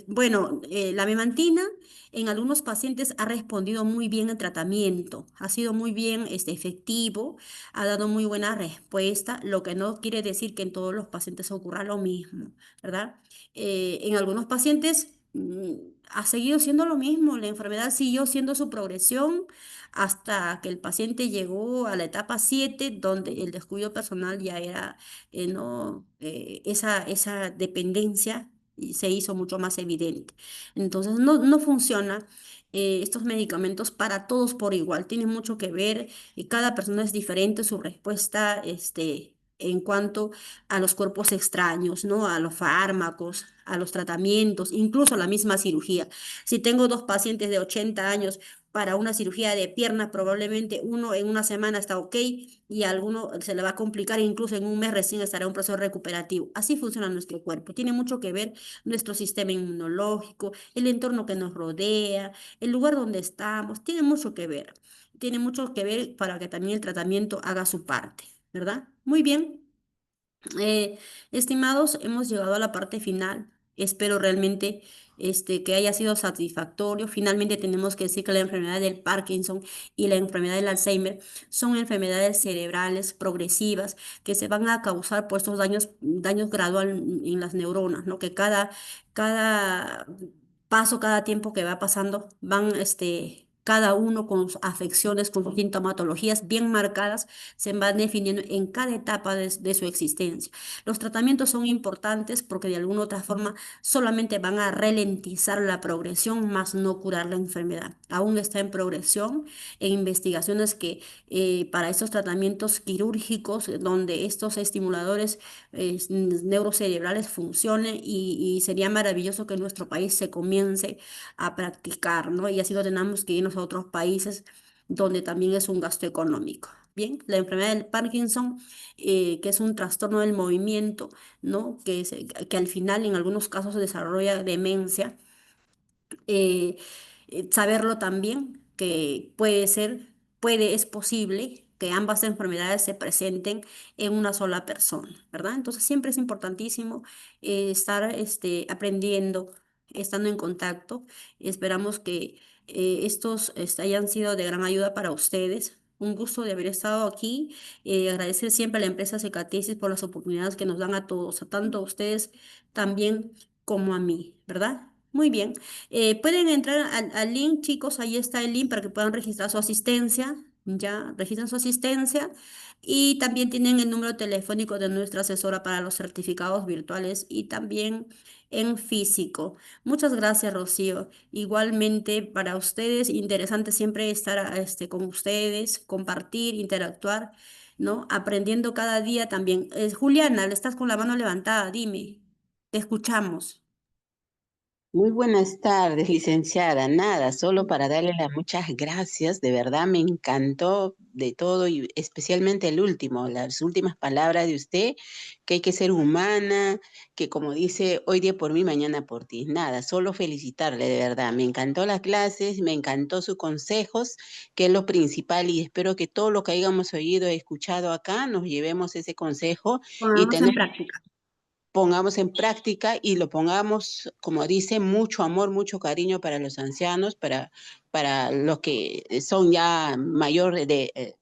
Bueno, la memantina en algunos pacientes ha respondido muy bien al tratamiento, ha sido muy bien efectivo, ha dado muy buena respuesta, lo que no quiere decir que en todos los pacientes ocurra lo mismo, ¿verdad? En algunos pacientes ha seguido siendo lo mismo, la enfermedad siguió siendo su progresión hasta que el paciente llegó a la etapa 7 donde el descuido personal ya era, no, esa dependencia y se hizo mucho más evidente. Entonces, no, no funciona. Estos medicamentos para todos por igual, tienen mucho que ver y cada persona es diferente su respuesta, en cuanto a los cuerpos extraños, ¿no? A los fármacos, a los tratamientos, incluso a la misma cirugía. Si tengo dos pacientes de 80 años para una cirugía de pierna, probablemente uno en una semana está ok y a alguno se le va a complicar, incluso en un mes recién estará en un proceso recuperativo. Así funciona nuestro cuerpo. Tiene mucho que ver nuestro sistema inmunológico, el entorno que nos rodea, el lugar donde estamos, tiene mucho que ver. Tiene mucho que ver para que también el tratamiento haga su parte, ¿verdad? Muy bien. Eh, Estimados, hemos llegado a la parte final. Espero realmente que haya sido satisfactorio. Finalmente tenemos que decir que la enfermedad del Parkinson y la enfermedad del Alzheimer son enfermedades cerebrales progresivas que se van a causar por estos daños gradual en las neuronas, ¿no? Que cada paso, cada tiempo que va pasando, van cada uno con sus afecciones, con sus sintomatologías bien marcadas se van definiendo en cada etapa de su existencia. Los tratamientos son importantes porque de alguna u otra forma solamente van a ralentizar la progresión, más no curar la enfermedad. Aún está en progresión, en investigaciones que para estos tratamientos quirúrgicos, donde estos estimuladores neurocerebrales funcionen y sería maravilloso que en nuestro país se comience a practicar, ¿no? Y así no tenemos que irnos a otros países donde también es un gasto económico. Bien, la enfermedad del Parkinson, que es un trastorno del movimiento, ¿no? Que al final en algunos casos desarrolla demencia, eh, saberlo también que es posible que ambas enfermedades se presenten en una sola persona, ¿verdad? Entonces siempre es importantísimo estar aprendiendo, estando en contacto. Esperamos que estos hayan sido de gran ayuda para ustedes. Un gusto de haber estado aquí. Agradecer siempre a la empresa Cecatesis por las oportunidades que nos dan a todos, a tanto a ustedes también como a mí, ¿verdad? Muy bien. Pueden entrar al link, chicos, ahí está el link para que puedan registrar su asistencia. Ya, registran su asistencia y también tienen el número telefónico de nuestra asesora para los certificados virtuales y también en físico. Muchas gracias, Rocío. Igualmente para ustedes, interesante siempre estar con ustedes, compartir, interactuar, ¿no? Aprendiendo cada día también. Juliana, le estás con la mano levantada, dime, te escuchamos. Muy buenas tardes, licenciada. Nada, solo para darle las muchas gracias. De verdad me encantó de todo y especialmente el último, las últimas palabras de usted, que hay que ser humana, que como dice, hoy día por mí, mañana por ti. Nada, solo felicitarle, de verdad. Me encantó las clases, me encantó sus consejos, que es lo principal y espero que todo lo que hayamos oído, escuchado acá, nos llevemos ese consejo y Pongamos en tener práctica. pongamos en práctica y lo pongamos, como dice, mucho amor, mucho cariño para los ancianos, para los que son ya mayor,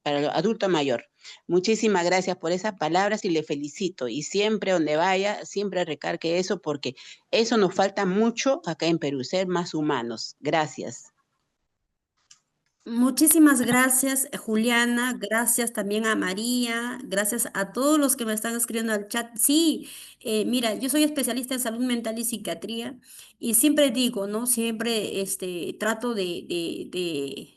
para el adulto mayor. Muchísimas gracias por esas palabras y le felicito. Y siempre donde vaya, siempre recargue eso porque eso nos falta mucho acá en Perú, ser más humanos. Gracias. Muchísimas gracias, Juliana. Gracias también a María. Gracias a todos los que me están escribiendo al chat. Sí, mira, yo soy especialista en salud mental y psiquiatría y siempre digo, ¿no? Siempre trato de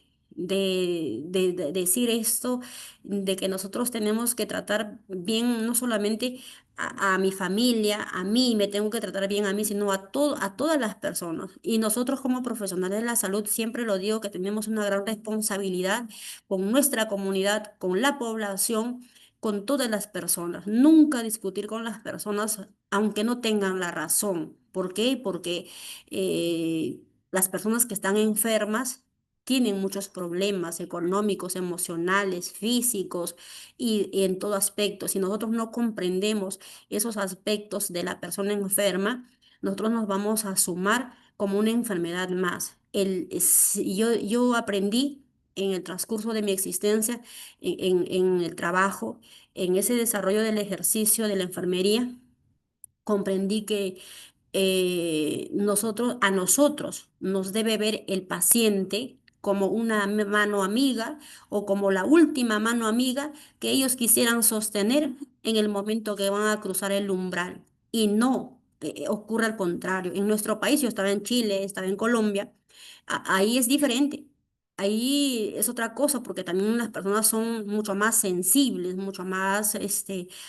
decir esto, de que nosotros tenemos que tratar bien no solamente a mi familia, a mí, me tengo que tratar bien a mí, sino a todas las personas. Y nosotros como profesionales de la salud, siempre lo digo, que tenemos una gran responsabilidad con nuestra comunidad, con la población, con todas las personas. Nunca discutir con las personas, aunque no tengan la razón. ¿Por qué? Porque las personas que están enfermas tienen muchos problemas económicos, emocionales, físicos y en todo aspecto. Si nosotros no comprendemos esos aspectos de la persona enferma, nosotros nos vamos a sumar como una enfermedad más. Yo aprendí en el transcurso de mi existencia, en el trabajo, en ese desarrollo del ejercicio de la enfermería, comprendí que a nosotros nos debe ver el paciente como una mano amiga o como la última mano amiga que ellos quisieran sostener en el momento que van a cruzar el umbral. Y no ocurre al contrario. En nuestro país, yo estaba en Chile, estaba en Colombia, ahí es diferente. Ahí es otra cosa porque también las personas son mucho más sensibles, mucho más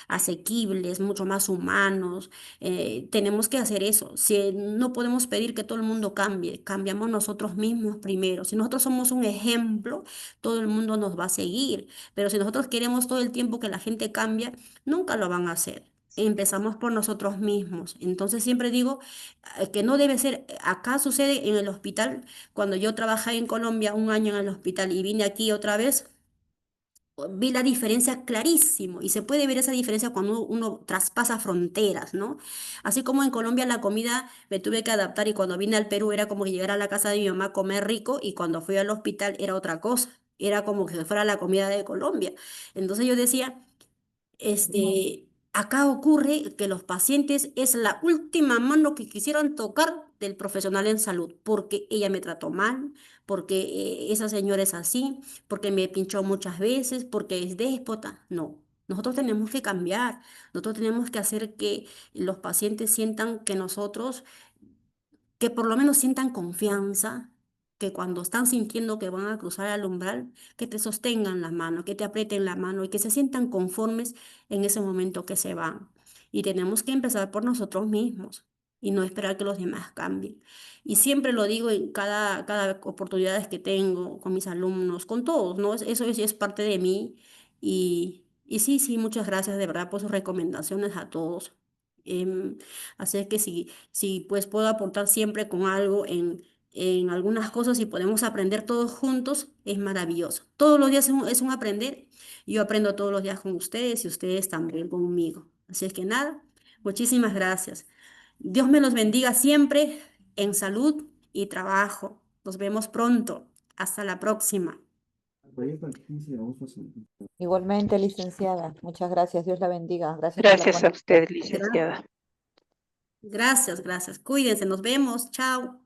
asequibles, mucho más humanos. Tenemos que hacer eso. Si no podemos pedir que todo el mundo cambie, cambiamos nosotros mismos primero. Si nosotros somos un ejemplo, todo el mundo nos va a seguir. Pero si nosotros queremos todo el tiempo que la gente cambie, nunca lo van a hacer. Empezamos por nosotros mismos. Entonces siempre digo que no debe ser, acá sucede en el hospital, cuando yo trabajé en Colombia un año en el hospital y vine aquí otra vez, vi la diferencia clarísimo y se puede ver esa diferencia cuando uno traspasa fronteras, ¿no? Así como en Colombia la comida me tuve que adaptar y cuando vine al Perú era como que llegar a la casa de mi mamá a comer rico y cuando fui al hospital era otra cosa, era como que fuera la comida de Colombia. Entonces yo decía, acá ocurre que los pacientes es la última mano que quisieran tocar del profesional en salud, porque ella me trató mal, porque esa señora es así, porque me pinchó muchas veces, porque es déspota. No, nosotros tenemos que cambiar, nosotros tenemos que hacer que los pacientes sientan que nosotros que por lo menos sientan confianza, que cuando están sintiendo que van a cruzar el umbral, que te sostengan la mano, que te aprieten la mano y que se sientan conformes en ese momento que se van. Y tenemos que empezar por nosotros mismos y no esperar que los demás cambien. Y siempre lo digo en cada oportunidad que tengo con mis alumnos, con todos, ¿no? Eso es parte de mí. Y sí, sí, muchas gracias de verdad por sus recomendaciones a todos. Em, Así es que si pues puedo aportar siempre con algo en algunas cosas y podemos aprender todos juntos, es maravilloso. Todos los días es un aprender. Yo aprendo todos los días con ustedes y ustedes también conmigo. Así es que nada, muchísimas gracias. Dios me los bendiga siempre en salud y trabajo. Nos vemos pronto. Hasta la próxima. Igualmente, licenciada, muchas gracias. Dios la bendiga. Gracias por la Gracias a conexión. usted, licenciada. Gracias, gracias. Cuídense, nos vemos. Chao.